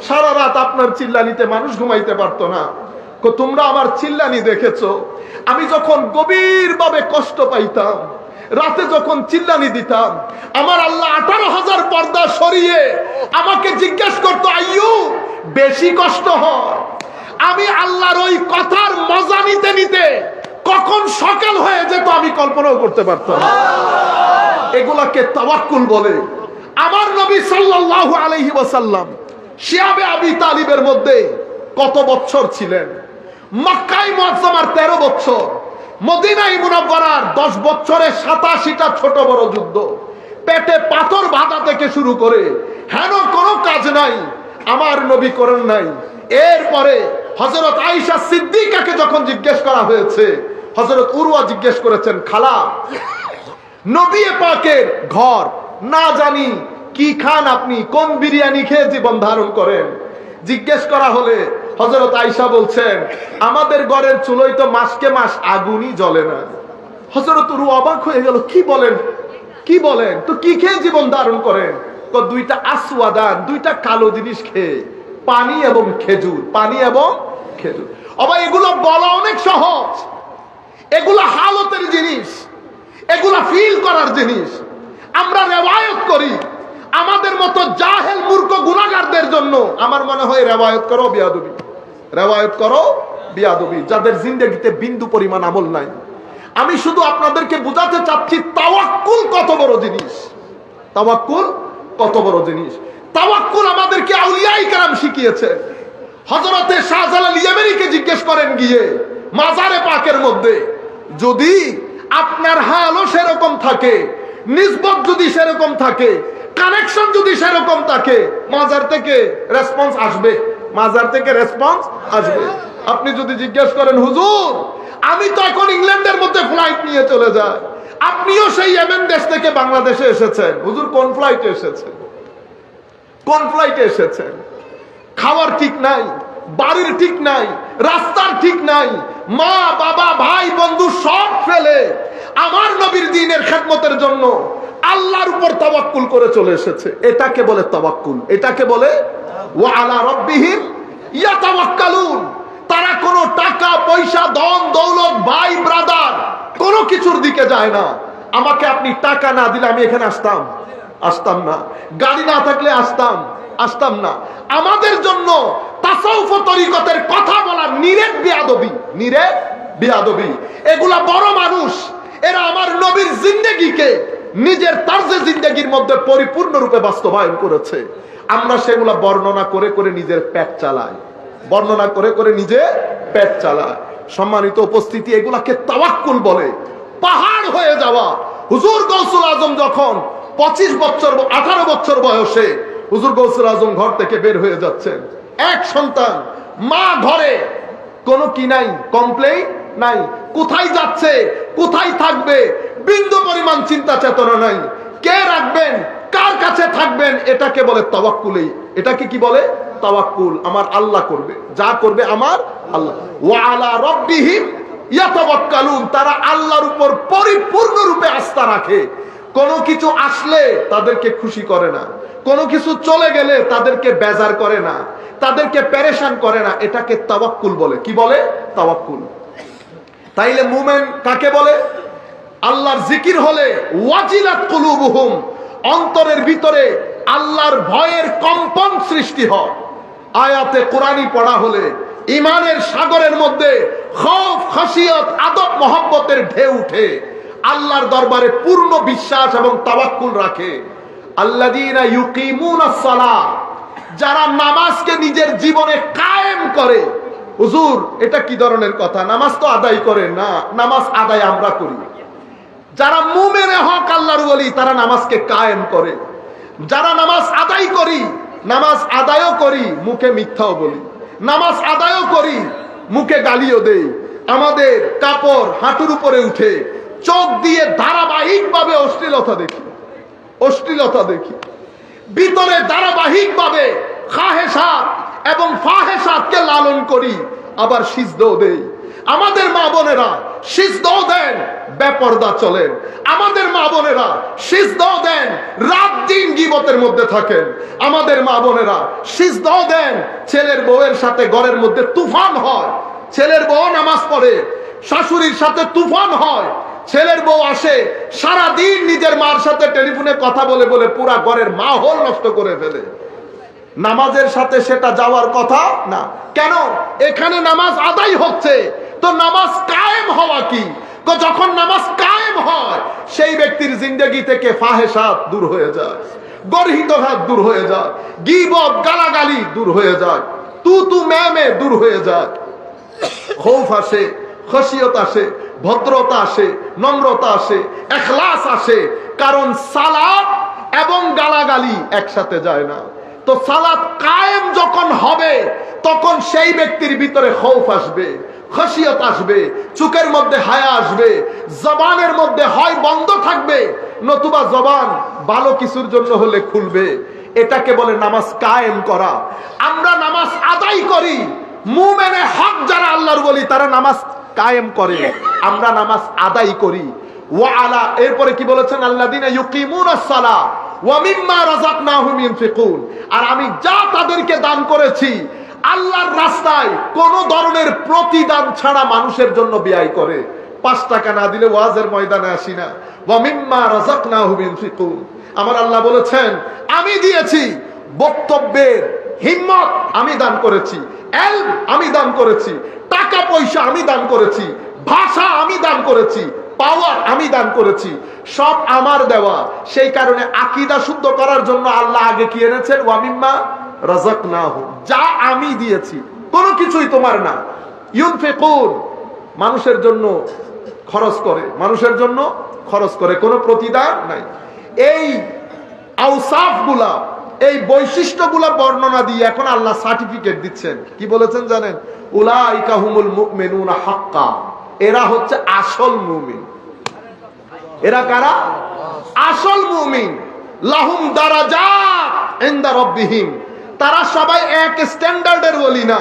সারা রাত আপনার চিল্লানিতে মানুষ ঘুমাইতে পারতো না। তোমরা আমার চিল্লানি দেখেছো? আমি যখন গভীরভাবে কষ্ট পাইতাম, রাতে যখন চিল্লানি দিতাম, আমার আল্লাহ 18,000 পর্দা সরিয়ে আমাকে জিজ্ঞেস করতো, আইয়ুব বেশি কষ্ট হয়? আমি আল্লাহর ওই কথার মজা নিতে নিতে কখন সকাল হয়ে যেত আমি কল্পনাও করতে পারতাম না। এগুলাকে তাওয়াক্কুল বলে। আমার নবী সাল্লাল্লাহু আলাইহি ওয়াসাল্লাম শিয়াবে আবি তালিবের মধ্যে কত বছর ছিলেন? মক্কায় মুআজ্জামার 13 বছর, মদিনায় মুনাওয়ারার 10 বছরে 87টা ছোট বড় যুদ্ধ, পেটে পাথর বাঁধা থেকে শুরু করে হেন কোনো কাজ নাই আমার নবী করেন নাই। এরপরে হযরত আয়েশা সিদ্দিকাকে যখন জিজ্ঞেস করা হয়েছে, হযরত উরওয়া জিজ্ঞেস করেছেন, খালা নবী পাকের ঘর, না জানি কি খান আপনি, কোন বিরিয়ানি খেয়ে জীবন ধারণ করেন? জিজ্ঞেস করা হলে হযরত আয়েশা বলছেন, আমাদের ঘরের চুলোয় তো মাসকে মাস আগুনই জ্বলে না। হযরত উরওয়া অবাক হয়ে গেল, কি বলেন, কি বলেন? তো কি খেয়ে জীবন ধারণ করেন? দুইটা আসওয়াদান, দুইটা কালো জিনিস খেয়ে, পানি এবং খেজুর, পানি এবং খেজুর। আবার এগুলো বলা অনেক সহজ, এগুলো হালতের জিনিস, এগুলো ফিল করার জিনিস। আমরা রেওয়ায়ত করি আমাদের মতো জাহেল মূর্খ গুনাহগারদের জন্য। আমার মনে হয় রেওয়ায়ত করো বিয়াদবি, রেওয়ায়ত করো বিয়াদবি, যাদের জিন্দেগিতে বিন্দু পরিমাণ আমল নাই। আমি শুধু আপনাদেরকে বোঝাতে চাচ্ছি তাওয়াক্কুল কত বড় জিনিস, তাওয়াক্কুল কত বড় জিনিস। তাওয়াক্কুল আমাদেরকে আউলিয়ায়ে কেরাম শিখিয়েছে। হযরতে শাহজালাল ইয়ামানিকে জিজ্ঞেস করেন গিয়ে মাজারে পাকের মধ্যে, যদি আপনার হালও সেরকম থাকে, নিসবত যদি সেরকম থাকে, কানেকশন যদি সেরকম থাকে, মাজার থেকে রেসপন্স আসবে, মাজার থেকে রেসপন্স আসবে। আপনি যদি জিজ্ঞেস করেন, হুজুর আমি তো এখন ইংল্যান্ডের মধ্যে ফ্লাইট নিয়ে চলে যাই, আপনিও সেই ইয়েমেন দেশ থেকে বাংলাদেশে এসেছেন, হুজুর কোন ফ্লাইটে এসেছেন, কোন ফ্লাইটে এসেছেন? খাওয়ার ঠিক নাই, বাড়ির ঠিক নাই, রাস্তার ঠিক নাই, মা বাবা ভাই বন্ধু সব ফেলে আমার নবীর দ্বীনের খেদমতের জন্য আল্লাহর উপর তাওয়াক্কুল করে চলে এসেছে। এটাকে বলে তাওয়াক্কুল, এটাকে বলে ওয়া আলা রাব্বিহিম ইয়াতাওয়াক্কালুন। তারা কোনো টাকা পয়সা ধন দৌলত ভাই ব্রাদার কোনো কিছুর দিকে যায় না। আমাকে আপনি টাকা না দিলে আমি এখানে আসতাম, আসতাম না। গাড়ি না থাকলে আসতাম, আসতাম না। আমাদের জন্য তাসাউফ তরিকতের কথা বলা নিরেট বিয়াদবি, নিরেট বিয়াদবি। এগুলা বড় মানুষ, এরা আমার নবীর জিন্দেগিকে নিজের তার্জে জিন্দেগির মধ্যে পরিপূর্ণ রূপে বাস্তবায়ন করেছে। আমরা সেগুলা বর্ণনা করে করে নিজের পেট চালাই, বর্ণনা করে করে নিজে পেট চালায়। সম্মানিত উপস্থিতি, এগুলাকে তাওয়াক্কুল বলে। পাহাড় হয়ে যাওয়া। হুজুর গৌসুল আজম যখন 25 বছর 18 বছর বয়সে হুজুর গৌসুল আজম ঘর থেকে বের হয়ে যাচ্ছেন, এক সন্তান, মা ঘরে, কোনো কি নাই, কমপ্লেইন নাই, কোথায় যাচ্ছে কোথায় থাকবে বিন্দু পরিমাণ চিন্তা চেতনা নাই, কে রাখবেন কার কাছে থাকবেন, এটাকে বলে তাওয়াক্কুলই। এটাকে কি বলে? তাওয়াক্কুল। আমার আল্লাহ করবে, যা করবে আমার আল্লাহ। ওয়া আলা রাব্বিহিম ইয়াতাওয়াক্কালুন। তারা আল্লাহর উপর পরিপূর্ণ রূপে আস্থা রাখে। কোনো কিছু আসলে তাদেরকে খুশি করে না, কোনো কিছু চলে গেলে তাদেরকে বেজার করে না, তাদেরকে পেরেশান করে না। এটাকে তাওয়াক্কুল বলে। কি বলে? তাওয়াক্কুল। তাইলে মুমিন কাকে বলে? আল্লাহর জিকির হলে ওয়াজিলাত কুলুবুহুম, অন্তরের ভিতরে আল্লাহর ভয়ের কম্পন সৃষ্টি হয়। আয়াতে কোরআনী পড়া হলে ইমানের সাগরের মধ্যে খৌফ খাশিয়ত আদব মহব্বতের ঢেউ উঠে। আল্লাহর দরবারে পূর্ণ বিশ্বাস এবং তাওয়াক্কুল রাখে। আল্লাযীনা ইউকিমুনাস সালাহ, যারা নামাজকে নিজের জীবনে কায়েম করে। হুজুর এটা কি ধরনের কথা? নামাজ তো আদায় করে না, নামাজ আদায় আমরা করি। যারা মুমিনে হক আল্লাহর ওলি তারা নামাজকে কায়েম করে। যারা নামাজ আদায় করি, নামাজ আদায়ও করি মুখে মিথ্যাও বলি, নামাজ আদায়ও করি মুখে গালিও দেই, আমাদের কাপড় হাঁটুর উপরে উঠে চোখ দিয়ে ধারাবাহিকভাবে অশ্লীলতা দেখি, ভিতরে ধারাবাহিকভাবে খাহেসাত এবং ফাহেসাতকে লালন করি, আবার সিজদাও দেই। আমাদের মা বোনেরা সিজদাও দেন, বেপরদা চলেন। আমাদের মা বোনেরা সিজদাও দেন, রাত দিন গীবতের মধ্যে থাকেন। আমাদের মা বোনেরা সিজদাও দেন, ছেলের বউয়ের সাথে ঘরের মধ্যে তুফান হয়। ছেলের বউ নামাজ পড়ে, শাশুড়ির সাথে তুফান হয়। ছেলের বউ আসে, সারা দিন নিজের মার সাথে টেলিফোনে কথা বলে বলে পুরা ঘরের মাহৌল নষ্ট করে ফেলে। নামাজের সাথে সেটা যাওয়ার কথা না। কেন? এখানে নামাজ আদায় হচ্ছে, তো নামাজ কায়েম হওয়া কি? যখন নামাজ কায়েম হয় সেই ব্যক্তির জিন্দেগি থেকে ফাহেসাত দূর হয়ে যায়, গর্হিত হাত দূর হয়ে যায়, গীবত গালাগালি দূর হয়ে যায়, তু মে দূর হয়ে যায়। খৌফ আসে, খশিয়ত আসে, ভদ্রতা আসে, নম্রতা আসে, ইখলাস আসে। কারণ সালাত এবং গালাগালি একসাথে যায় না। তো সালাত কায়েম যখন হবে তখন সেই ব্যক্তির ভিতরে খৌফ আসবে, খশিয়ত আসবে, চোখের মধ্যে হায়া আসবে, জবানের মধ্যে হয় বন্ধ থাকবে, নতুবা জবান ভালো কিছুর জন্য হলে খুলবে। এটাকে বলে নামাজ কায়েম করা। আমরা নামাজ আদায় করি, মুমিনে হক যারা আল্লাহর ওলি তারা নামাজ কায়েম করে, আমরা নামাজ আদায় করি। ওয়া আলা, এরপরে কি বলেছেন? আল্লাযিনা ইউকিমুনাস সালাহ ওয়া মিম্মা রাযাকনাহুম ইউনফিকুন। আর আমি যা তাদেরকে দান করেছি আল্লাহর রাস্তায় কোন ধরনের প্রতিদান ছাড়া মানুষের জন্য ব্যয় করে। 5 টাকা না দিলে ওয়াজের ময়দানে আসি না। ওয়া মিম্মা রাযাকনাহুম ইউনফিকুন। আমার আল্লাহ বলেছেন আমি দিয়েছি বক্তব্যের হিম্মত, আমি দান করেছি, ইলম আমি দান করেছি, টাকা পয়সা আমি দান করেছি, ভাষা আমি দান করেছি, পাওয়ার আমি দান করেছি, সব আমার দেওয়া। সেই কারণে আকীদা শুদ্ধ করার জন্য আল্লাহ আগে কি এনেছেন? ওয়া মিম্মা রাযাকনাহুম, যা আমি দিয়েছি, কোনো কিছুই তোমার না। ইউনফিকুন, মানুষের জন্য খরচ করে, মানুষের জন্য খরচ করে, কোনো প্রতিদান নাই। এই আওসাফগুলা, এই বৈশিষ্ট্যগুলা বর্ণনা দিয়ে এখন আল্লাহ সার্টিফিকেট দিচ্ছেন। কি বলেছেন জানেন? উলাইকা হুমুল মুমিনুনা হাক্কা, এরা হচ্ছে আসল মুমিন। এরা কারা? আসল মুমিন। লাহুম দারাজাত ইনদা রাব্বিহিম, তারা সবাই এক স্ট্যান্ডার্ডের ওলি না।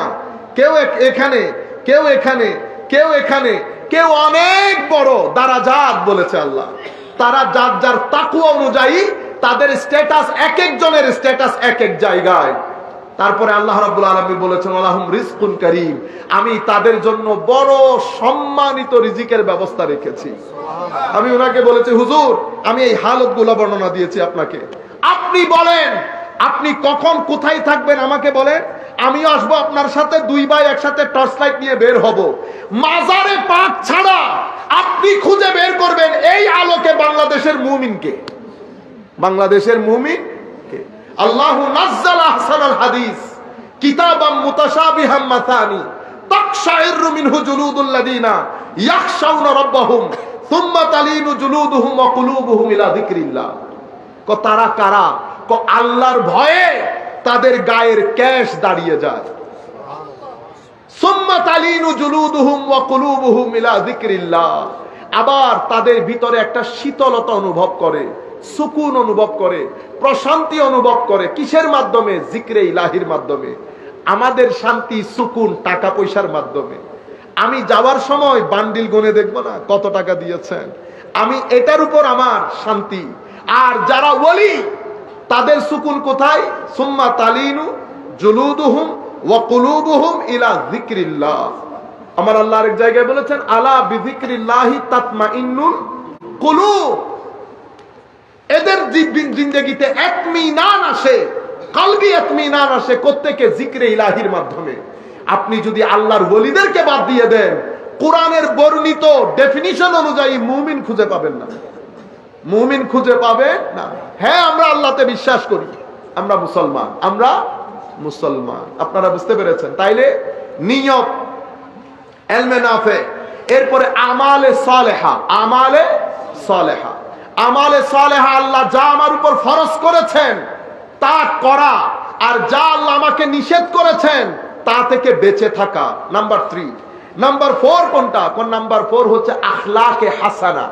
কেউ এখানে, কেউ এখানে, কেউ এখানে, কেউ অনেক বড়। দারাজাত বলেছে আল্লাহ। তারা যার যার তাকওয়া অনুযায়ী তাদের স্ট্যাটাস, এক একজনের স্ট্যাটাস এক এক জায়গায়। তারপরে আল্লাহ রাব্বুল আলামিন বলেছেন ওয়ালাহুম রিজকুন কারীম, আমি তাদের জন্য বড় সম্মানিত রিজিকের ব্যবস্থা রেখেছি। আমি ওনাকে বলেছি হুজুর আমি এই হালতগুলো বর্ণনা দিয়েছি আপনাকে, আপনি বলেন আপনি কখন কোথায় থাকবেন আমাকে বলেন, আমিও আসবো আপনার সাথে, 2 ভাই একসাথে টর্চ লাইট নিয়ে বের হব। মাজারে পাক ছাড়া আপনি খুঁজে বের করবেন এই আলোকে বাংলাদেশের মুমিনকে, বাংলাদেশের মুমিন কে। আল্লাহু নাযালা আহসানাল হাদিস কিতাবাম মুতাশাবিহাম মাসানি তাকশাইরু মিনহু জুলুদুল লাযিনা ইয়াখশাউনা রাব্বাহুম সুম্মা তালিনু জুলুদুহুম ওয়া কুলুবুহুম ইলা যিকরিল্লাহ। তারা কারা? আল্লাহর ভয়ে তাদের গায়ের কেশ দাঁড়িয়ে যায়। সুম্মা তালিনু জুলুদুহুম ওয়া কুলুবুহুম ইলা যিকরিল্লাহ, আবার তাদের ভিতরে একটা শীতলতা অনুভব করে, সুকুন অনুভব করে, প্রশান্তি অনুভব করে। কিসের মাধ্যমে? জিক্রে ইলাহির মাধ্যমে। আমাদের শান্তি সুকুন টাকা পয়সার মাধ্যমে। আমি যাওয়ার সময় বান্ডিল গুনে দেখবো না কত টাকা দিয়েছেন, আমি এটার উপর আমার শান্তি। আর যারা ওলি তাদের সুকুন কোথায়? সুম্মা তালিনু জুলুদুহুম ওয়া কুলুবুহুম ইলা যিকরিল্লাহ। আমার আল্লাহ আরেক জায়গায় বলেছেন আলা বিযিকরিল্লাহি তাতমাইন্নুল কুলুব। এদের জিন্দেগিতে ইতমিনান আসে, কলবি ইতমিনান আসে কোত্থেকে? জিক্রে ইলাহির মাধ্যমে। আপনি যদি আল্লাহর ওলিদেরকে বাদ দিয়ে দেন, কোরআনের বর্ণিত ডেফিনিশন অনুযায়ী মুমিন খুঁজে পাবেন না, মুমিন খুঁজে পাবেন না। হ্যাঁ আমরা আল্লাহতে বিশ্বাস করি, আমরা মুসলমান, আমরা মুসলমান। আপনারা বুঝতে পেরেছেন? তাইলে নিয়ত, ইলমে নাফে, এরপরে আমালে সালেহা। আমালে সালেহা, আমালে সালেহা, আল্লাহ যা আমার উপর ফরজ করেছেন তা করা, আর যা আল্লাহ আমাকে নিষেধ করেছেন তা থেকে বেঁচে থাকা। নাম্বার 3। নাম্বার 4 কোনটা? কোন নাম্বার 4 হচ্ছে আখলাকে হাসানা।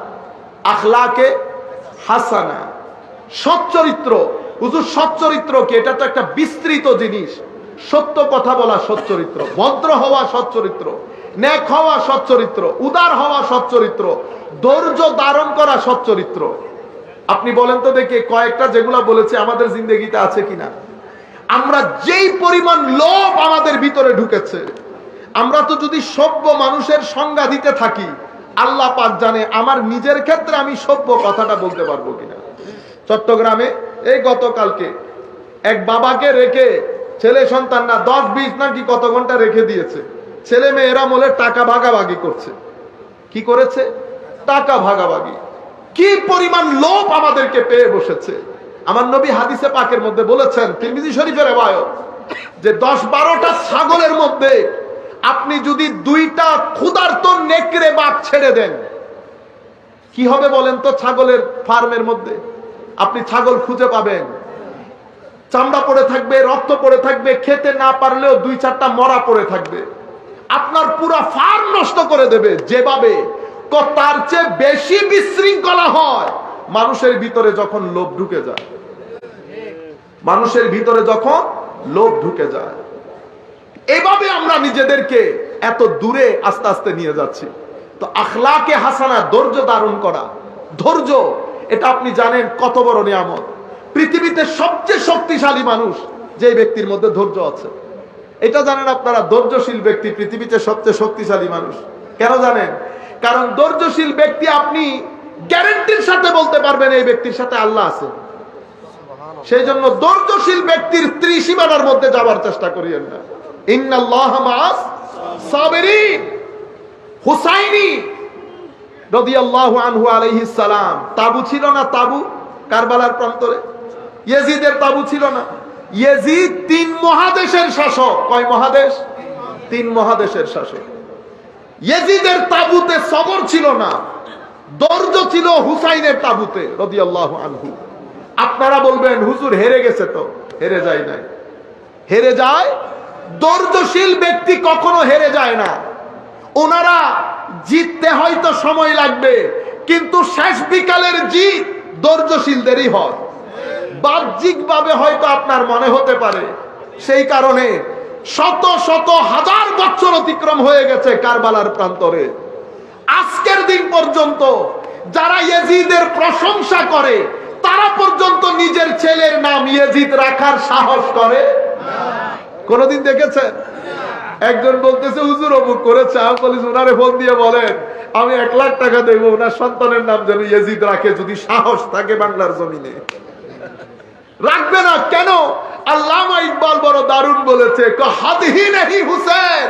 আখলাকে হাসানা, সচ্চরিত্র। হুজুর সচ্চরিত্র কি? এটা তো একটা বিস্তৃত জিনিস। সত্য কথা বলা সচ্চরিত্র, ভদ্র হওয়া সচ্চরিত্র, নেক হওয়া সচ্চরিত্র, উদার হওয়া সচ্চরিত্র, ধৈর্য ধারণ করা সচ্চরিত্র। আপনি বলেন তো দেখে কয়েকটা যেগুলা বলেছে আমাদের জিন্দেগিতে আছে কিনা? আমরা যেই পরিমাণ লোভ আমাদের ভিতরে ঢুকেছে, আমরা তো যদি সভ্য মানুষের সংজ্ঞা দিতে থাকি, আল্লাহ পাক জানে আমার নিজের ক্ষেত্রে আমি সভ্য কথাটা বলতে পারবো কিনা। চট্টগ্রামে এই গতকালকে এক বাবাকে রেখে ছেলে সন্তানরা 10-20 নাকি কত ঘন্টা রেখে দিয়েছে। ছেলে মেয়েরা বলে টাকা ভাগাভাগি করছে। কি করেছে? টাকা ভাগাভাগি। কি পরিমাণ লোভ আমাদেরকে পেয়ে বসেছে। আমার নবী হাদিসে পাকের মধ্যে বলেছেন, তিরমিজি শরীফের রিওয়ায়াত, যে 10-12টা ছাগলের মধ্যে আপনি যদি 2টা ক্ষুধার্ত নেকড়ে বাঘ ছেড়ে দেন, কি হবে বলেন তো? ছাগলের ফার্মের মধ্যে আপনি ছাগল খুঁজে পাবেন, চামড়া পড়ে থাকবে, রক্ত পড়ে থাকবে, খেতে না পারলেও 2-4টা মরা পড়ে থাকবে। আপনার পুরো ফার্ম নষ্ট করে দেবে। যেভাবে তার চেয়ে বেশি বিশৃঙ্খলা হয় মানুষের ভিতরে যখন লোভ ঢুকে যায়। মানুষের ভিতরে যখন লোভ ঢুকে যায়, এভাবে আমরা নিজেদেরকে এত দূরে আস্তে আস্তে নিয়ে যাচ্ছি। তো আখলাকে হাসানা, ধৈর্য ধারণ করা। ধৈর্য, এটা আপনি জানেন কত বড় নিয়ামত। পৃথিবীতে সবচেয়ে শক্তিশালী মানুষ যে ব্যক্তির মধ্যে ধৈর্য আছে, এটা জানেন আপনারা? ধৈর্যশীল ব্যক্তি পৃথিবীতে সবচেয়ে শক্তিশালী মানুষ। কেন জানেন? কারণ ধৈর্যশীল ব্যক্তি আপনি গ্যারান্টির সাথে বলতে পারবেন এই ব্যক্তির সাথে আল্লাহ আছে। সেই জন্য ধৈর্যশীল ব্যক্তির ত্রিসীমানার মধ্যে যাওয়ার চেষ্টা করিয়েন না। ইন্নাল্লাহা মাআস সাবিরিন। হুসাইনি রাদিয়াল্লাহু আনহু আলাইহিস সালাম, তাবু ছিল না? তাবু কারবালার প্রান্তরে ইয়েজিদের তাবু ছিল না? ইয়েজিদ 3 মহাদেশের শাসক। কয় মহাদেশ? 3 মহাদেশের শাসক। ইয়েজিদের তাবুতে সবর ছিল না, ধৈর্য ছিল হুসাইনের তাবুতে রাদিয়াল্লাহু আনহু। আপনারা বলবেন হুজুর হেরে গেছে। তো হেরে যায় নাই, হেরে যায়। ধৈর্যশীল ব্যক্তি কখনো হেরে যায় না। ওনারা জিততে হয়তো সময় লাগবে, কিন্তু শেষ বিকালের জিত ধৈর্যশীলদেরই হয়। বাহ্যিক ভাবে হয়তো আপনার মনে হতে পারে। সেই কারণে শত শত হাজার বছর অতিক্রম হয়ে গেছে কারবালার প্রান্তরে। আজকের দিন পর্যন্ত যারা ইয়েজিদের প্রশংসা করে, তারা পর্যন্ত নিজের ছেলের নাম ইয়েজিদ রাখার সাহস করে কোনদিন দেখেছেন? একজন বলতেছে হুজুর অমুক করেছে। আমি বলিস ওনারে ফোন দিয়ে বলেন আমি 1 লাখ টাকা দেবো ওনার সন্তানের নাম যেন ইয়েজিদ রাখে, যদি সাহস থাকে বাংলার জমিনে। রাখবে না কেন? আল্লামা ইকবাল বড় দারুণ বলেছে, হদ হি নেহি হুসैन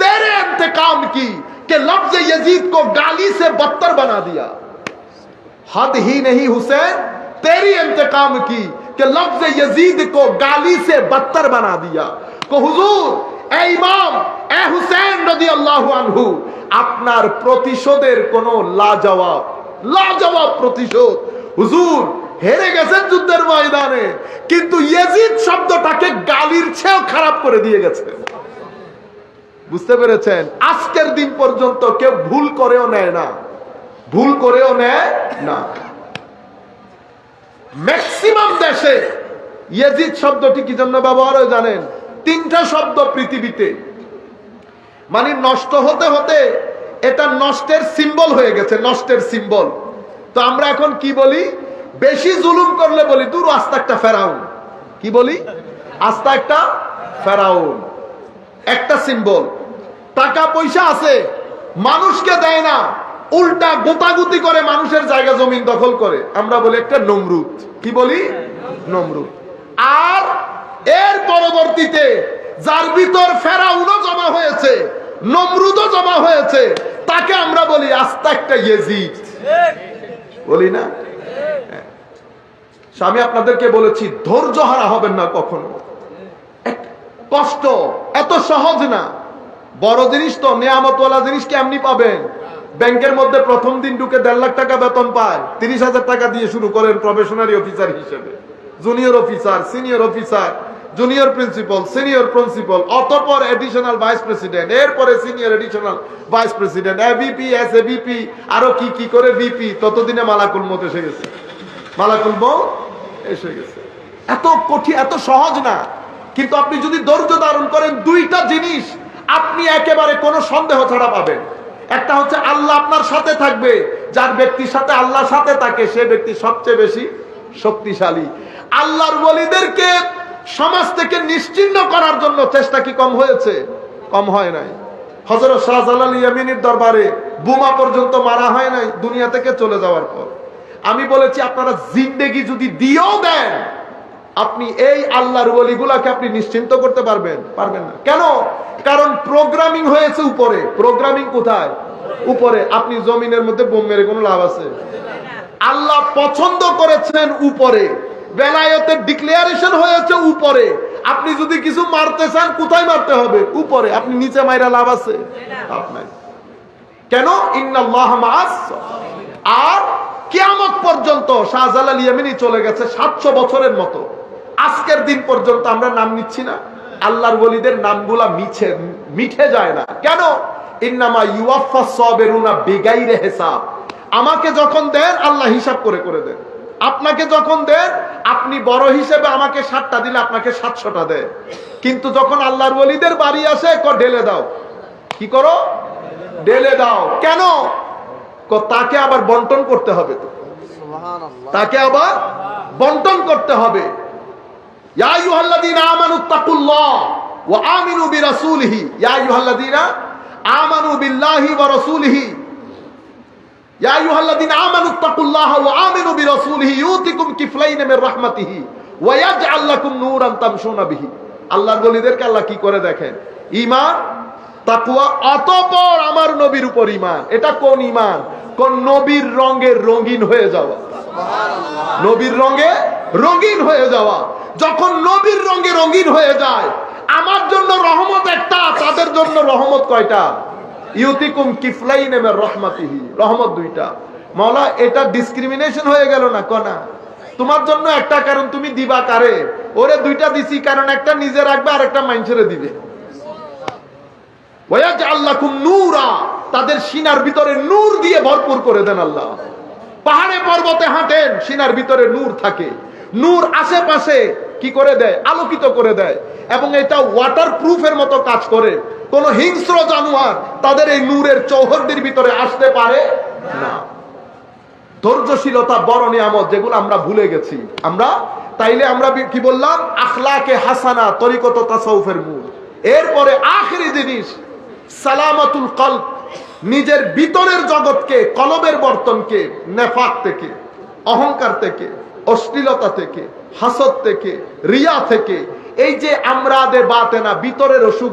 तेरे इंतकाम की कि लफ्ज यजीद को गाली से बदतर बना दिया। हद ही नहीं हुसैन तेरी इंतकाम की कि लफ्ज यजीद को गाली से बदतर बना दिया। को हुजूर ए इमाम ए हुसैन রাদিয়াল্লাহু আনহু, আপনার প্রতিশোধের কোনো লাজবাব প্রতিশোধ। হুজুর হেরে গেছেন যুদ্ধের ময়দানে, কিন্তু ইয়েজিদ শব্দটাকে গালির চেয়েও খারাপ করে দিয়ে গেছে। বুঝতে পেরেছেন? আজকের দিন পর্যন্ত কেউ ভুল করেও নেয় না, ভুল করেও নেয় না। ম্যাক্সিমাম দেশে ইয়েজিদ শব্দটি কি জন্য ব্যবহার হয় জানেন? 3টা শব্দ পৃথিবীতে, মানে নষ্ট হতে হতে এটা নষ্টের সিম্বল হয়ে গেছে, নষ্টের সিম্বল। তো আমরা এখন কি বলি? বেশি জুলুম করলে বলি দূর আস্তা একটা ফেরাউন। কি বলি? আস্তা একটা ফেরাউন, একটা সিম্বল। টাকা পয়সা আছে, মানুষকে দেয় না, উল্টা গোতাগুতি করে মানুষের জায়গা জমিন দখল করে, আমরা বলি একটা নমরুদ। কি বলি? নমরুদ। আর এর পরবর্তীতে যার ভিতর ফেরাউনও জমা হয়েছে, নমরুদও জমা হয়েছে, তাকে আমরা বলি আস্তা একটা ইয়েজিদ। বলি না? আমি আপনাদেরকে বলেছি ধৈর্য হারা হবেন না কখনো। কষ্ট, এত সহজ না। বড় জিনিস তো, নেয়ামতওয়ালা জিনিস কেমনি পাবেন? ব্যাংকের মধ্যে প্রথম দিন ঢুকে 1.5 লাখ টাকা বেতন পায়, 30,000 টাকা দিয়ে শুরু করেন প্রফেশনারি অফিসার হিসেবে, junior officer, senior officer, junior principal, senior principal, অতঃপর এডিশনাল ভাইস প্রেসিডেন্ট, এরপরে senior additional vice president, ABP, SABP, আরো কি কি করে বিপি। ততদিনে মালাকুল মত এসে গেছে, মালাকুল মত এসে গেছে। এত কঠিন, এত সহজ না। কিন্তু আপনি যদি ধৈর্য ধারণ করেন, দুইটা জিনিস আপনি একেবারে কোনো সন্দেহ ছাড়া পাবেন। একটা হচ্ছে আল্লাহ আপনার সাথে থাকবে। যার ব্যক্তির সাথে আল্লাহ সাথে থাকে সে ব্যক্তি সবচেয়ে বেশি শক্তিশালী। আল্লাহর ওয়ালিদেরকে সমাজ থেকে নিশ্চিহ্ন করার জন্য চেষ্টা কি কম হয়েছে? কম হয় নাই। হযরত শাহজালাল ইয়ামিনীর দরবারে বোমা পর্যন্ত মারা হয় নাই দুনিয়া থেকে চলে যাওয়ার পর। আমি বলেছি আপনারা জিন্দেগি যদি দিয়েও দেন, আপনি এই আল্লাহর ওলিগুলাকে আপনি নিশ্চিন্ত করতে পারবেন? পারবেন না। কেন? কারণ প্রোগ্রামিং হয়েছে উপরে। প্রোগ্রামিং কোথায়? উপরে। আপনি জমিনের মধ্যে বোম মেরে কোনো লাভ আছে? আল্লাহ পছন্দ করেছেন উপরে, বেলায়েতের ডিক্লেয়ারেশন হয়েছে উপরে। আপনি যদি কিছু মারতে চান কোথায় মারতে হবে? উপরে। আপনি নিচে মাইরা লাভ আছে? আপনার কেন? ইন্নাল্লাহা মাআস। আর কিয়ামত পর্যন্ত শাহজালাল ইয়ামিনী চলে গেছে 700 বছরের মতো। আজকের দিন পর্যন্ত আমরা নাম নিচ্ছি না, আল্লাহর ওলিদের নামগুলা মিঠে যায় না। কেন? ইন্নামা ইউয়াফফাস সাবিরুনা বিগাইরি হিসাব। আমাকে যখন দেন আল্লাহ হিসাব করে করে দেন। আপনাকে যখন দেন, আপনি বড় হিসেবে আমাকে 7টা দিলে আপনাকে 700টা দেয়। কিন্তু যখন আল্লাহর ওলিদের বাড়ি আসে, ঢেলে দাও। কি করো? ঢেলে দাও। কেন? তাকে আবার বন্টন করতে হবে, তো তাকে আবার বন্টন করতে হবে। ইয়া আইয়ুহাল্লাযীনা আমানুত্তাকুল্লাহ ওয়া আমিনু বিরাসূলিহি। ইয়া আইয়ুহাল্লাযীনা আমানু বিল্লাহি ওয়া রাসূলিহি। ইয়া আইয়ুহাল্লাযীনা আমানুত্তাকুল্লাহ ওয়া আমিনু বিরাসূলিহি ইউতিকুম কিফলাইন মির রাহমাতিহি ওয়া ইয়াজআল লাকুম নূরান তামশুনা বিহি। আল্লাহর ওলিদেরকে আল্লাহ কি করে দেখেন? ঈমান, তাকওয়া, অতঃপর আমার নবীর উপর ঈমান। এটা কোন ঈমান? কোন নবীর রঙে রঙিন হয়ে যাওয়া। নবীর রঙে রঙিন হয়ে যাওয়া। যখন নবীর রঙে রঙিন হয়ে যায়, আমার জন্য রহমত একটা, তাদের জন্য রহমত কয়টা? ইউতিকুম কিফলাইন মির রাহমাতিহি। রহমত দুইটা। মাওলা, এটা ডিসক্রিমিনেশন হয়ে গেল না? কোনা তোমার জন্য একটা, কারণ তুমি দিবা কারে? ওরে দুইটা দিছি, কারণ একটা নিজে রাখবে আর একটা মানুষেরে দিবে। ওয়াজআল লাকুম নূরা। তাদের সিনার ভিতরে নূর দিয়ে ভরপুর করে দেন আল্লাহ। পাহাড়ে পর্বতে হাঁটেন, সিনার ভিতরে নূর থাকে। নূর আশেপাশে কি করে দেয়? আলোকিত করে দেয়। এবং এটা ওয়াটার প্রুফের মতো কাজ করে। কোন হিংস্র জানোয়ার তাদের এই নূরের চৌহদ্দির ভিতরে আসতে পারে না। ধৈর্যশীলতা বড় নিয়ামত, যেগুলো আমরা ভুলে গেছি। আমরা তাইলে আমরা কি বললাম? আখলাকে হাসানা, তরিকত তাসাউফের মূল। এরপরে আখেরি জিনিস সালামাতুল কলব। নিজের ভিতরের জগৎকে, কলবের বর্তনকে নেফাক থেকে, অহংকার থেকে, অশ্লীলতা থেকে, হাসদ থেকে, রিয়া থেকে, এই যে আমরাদে বাতেনা, ভিতরের অসুখ,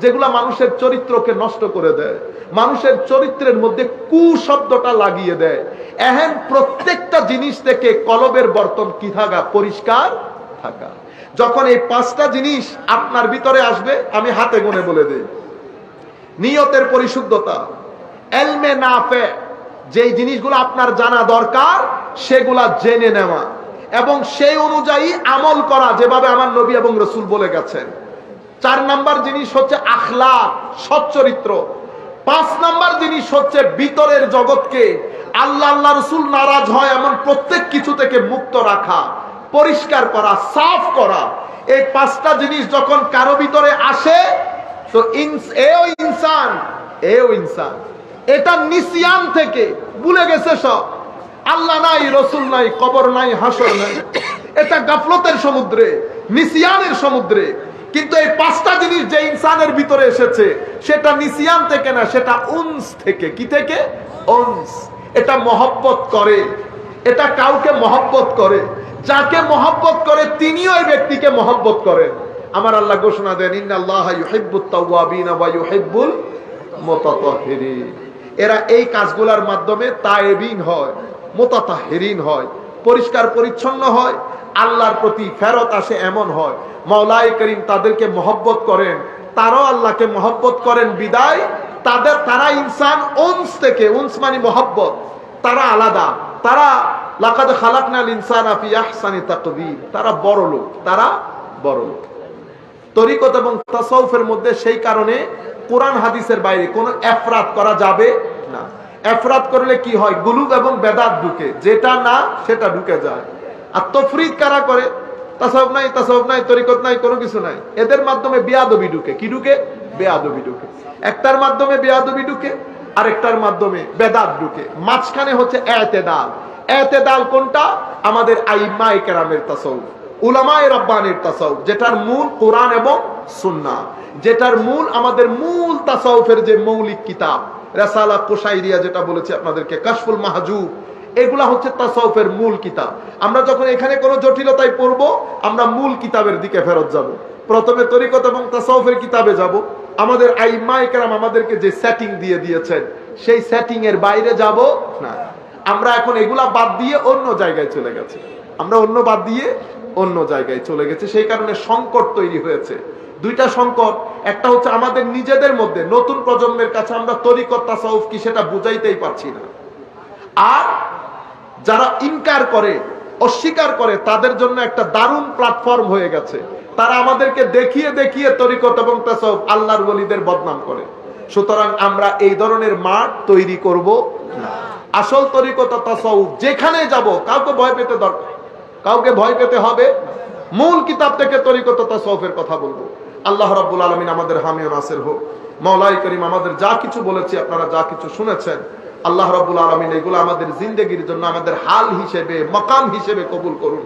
যেগুলা মানুষের চরিত্রকে নষ্ট করে দেয়, মানুষের চরিত্রের মধ্যে কুশব্দটা লাগিয়ে দেয়। এহেন প্রত্যেকটা জিনিস থেকে কলবের বর্তন কি থাকা? পরিষ্কার থাকা। যখন এই 5টা জিনিস আপনার ভিতরে আসবে, আমি হাতে গুনে বলে দেই। নিয়তের পরিশুদ্ধতা, এলমে নাফে, যেই জিনিসগুলো আপনার জানা দরকার সেগুলা জেনে নেওয়া এবং সেই অনুযায়ী আমল করা, যেভাবে আমার নবী এবং রাসূল বলে গেছেন। 4 নাম্বার জিনিস হচ্ছে আখলাক, সচ্চরিত্র। 5 নাম্বার জিনিস হচ্ছে ভিতরের জগৎকে আল্লাহ রাসূল নারাজ হয় এমন প্রত্যেক কিছু থেকে মুক্ত রাখা, পরিষ্কার করা, সাফ করা। এই 5টা জিনিস যখন কারো ভিতরে আসে, তো এও ইনসান এটা নিসিয়ান থেকে ভুলে গেছে সব। আল্লাহ নাই, রসুল নাই, কবর নাই, হাসর নাই। এটা গাফলতের সমুদ্রে, নিসিয়ানের সমুদ্রে। কিন্তু এই 5টা জিনিস যে ইনসানের ভিতরে এসেছে, সেটা নিসিয়ান থেকে না, সেটা উনস থেকে। কি থেকে? উনস। এটা মহব্বত করে, এটা কাউকে মহব্বত করে। যাকে মহব্বত করে তিনিও এই ব্যক্তিকে মহব্বত করেন। আমার আল্লাহ ঘোষণা দেন, ইন্নাল্লাহা ইউহিব্বুত তাওয়াবিন ওয়া ইউহিব্বুল মুতাতাহহিরিন। এরা এই কাজগুলোর মাধ্যমে তায়েবিন হয়, মুতাতাহহিরিন হয়, পরিষ্কার পরিচ্ছন্ন হয়, আল্লাহর প্রতি ফেরত আসে, এমন হয়। মাওলাই করিম তাদেরকে মহব্বত করেন, তারাও আল্লাহকে মহব্বত করেন, বিদায় তারা ইনসান উনস থেকে, উনস মানে মহব্বত, তারা আলাদা। তারা লাকাদ খালাকনাল ইনসানা ফি আহসানি তাকবীর, তারা বড় লোক, তারা বড় লোক। তরিকত এবং তাসাউফের মধ্যে সেই কারণে কোরআন হাদিসের বাইরে কোনো এফরাত করা যাবে না। এফরাত করলে কি হয়? গুলুব এবং বেদাত ঢুকে, যেটা না সেটা ঢুকে যায়। আর তফরিদ কারা করে? তাসাউফ নাই, তরিকত নাই, কোনো কিছু নাই, এদের মাধ্যমে বেয়াদবি ঢুকে। কি ঢুকে? বেয়াদবি ঢুকে। একটার মাধ্যমে বেয়াদবি ঢুকে, আরেকটার মাধ্যমে বেদাত ঢুকে। মাঝখানে হচ্ছে এতেদাল। এতেদাল কোনটা? আমাদের আইম্মায়ে কেরামের তাসাউফ, উলামায়ে রাব্বানির তাসাউফ, যেটার মূল কোরআন এবং সুন্নাহ, যেটার মূল আমাদের মূল তাসাউফের যে মৌলিক কিতাব রিসালা কুশাইরিয়া, যেটা বলেছি আপনাদেরকে, কাশফুল মাহজুব, এগুলা হচ্ছে তাসাউফের মূল কিতাব। আমরা যখন এখানে কোনো জটিলতায় পড়ব, আমরা মূল কিতাবের দিকে ফেরত যাব। প্রথমে তরিকত এবং তাসাউফের কিতাবে যাব। আমাদের আইম্মায়ে কেরাম আমাদেরকে যে সেটিং দিয়ে দিয়েছেন, সেই সেটিং এর বাইরে যাব না। আমরা এখন এগুলা বাদ দিয়ে অন্য জায়গায় চলে গেছি, আমরা অন্য বাদ দিয়ে অন্য জায়গায় চলে গেছে। সেই কারণে সংকট তৈরি হয়েছে। দুইটা সংকট, একটা হচ্ছে আমাদের নিজেদের মধ্যে, নতুন প্রজন্মের কাছে আমরা তরিকত তাসাউফ কি সেটা বুঝাইতেই পারছি না। আর যারা ইনকার করে, অস্বীকার করে, তাদের জন্য একটা দারুণ প্ল্যাটফর্ম হয়ে গেছে। তারা আমাদেরকে দেখিয়ে দেখিয়ে তরিকত এবং তাসাউফ, আল্লাহর ওলিদের বদনাম করে। সুতরাং আমরা এই ধরনের মাঠ তৈরি করব না। আসল তরিকত তাসাউফ যেখানে যাব, কাউকে ভয় পেতে দরকার, কাউকে ভয় পেতে হবে। মূল কিতাব থেকে তরিকত তাসাউফের কথা বলবো। আল্লাহ রাব্বুল আলামিন আমাদের হামি ও নাসির হোক। মাওলাই করিম আমাদের যা কিছু বলেছি, আপনারা যা কিছু শুনেছেন, আল্লাহ রাব্বুল আলামিন এগুলো আমাদের জিন্দেগির জন্য আমাদের হাল হিসেবে, মাকাম হিসেবে কবুল করুন।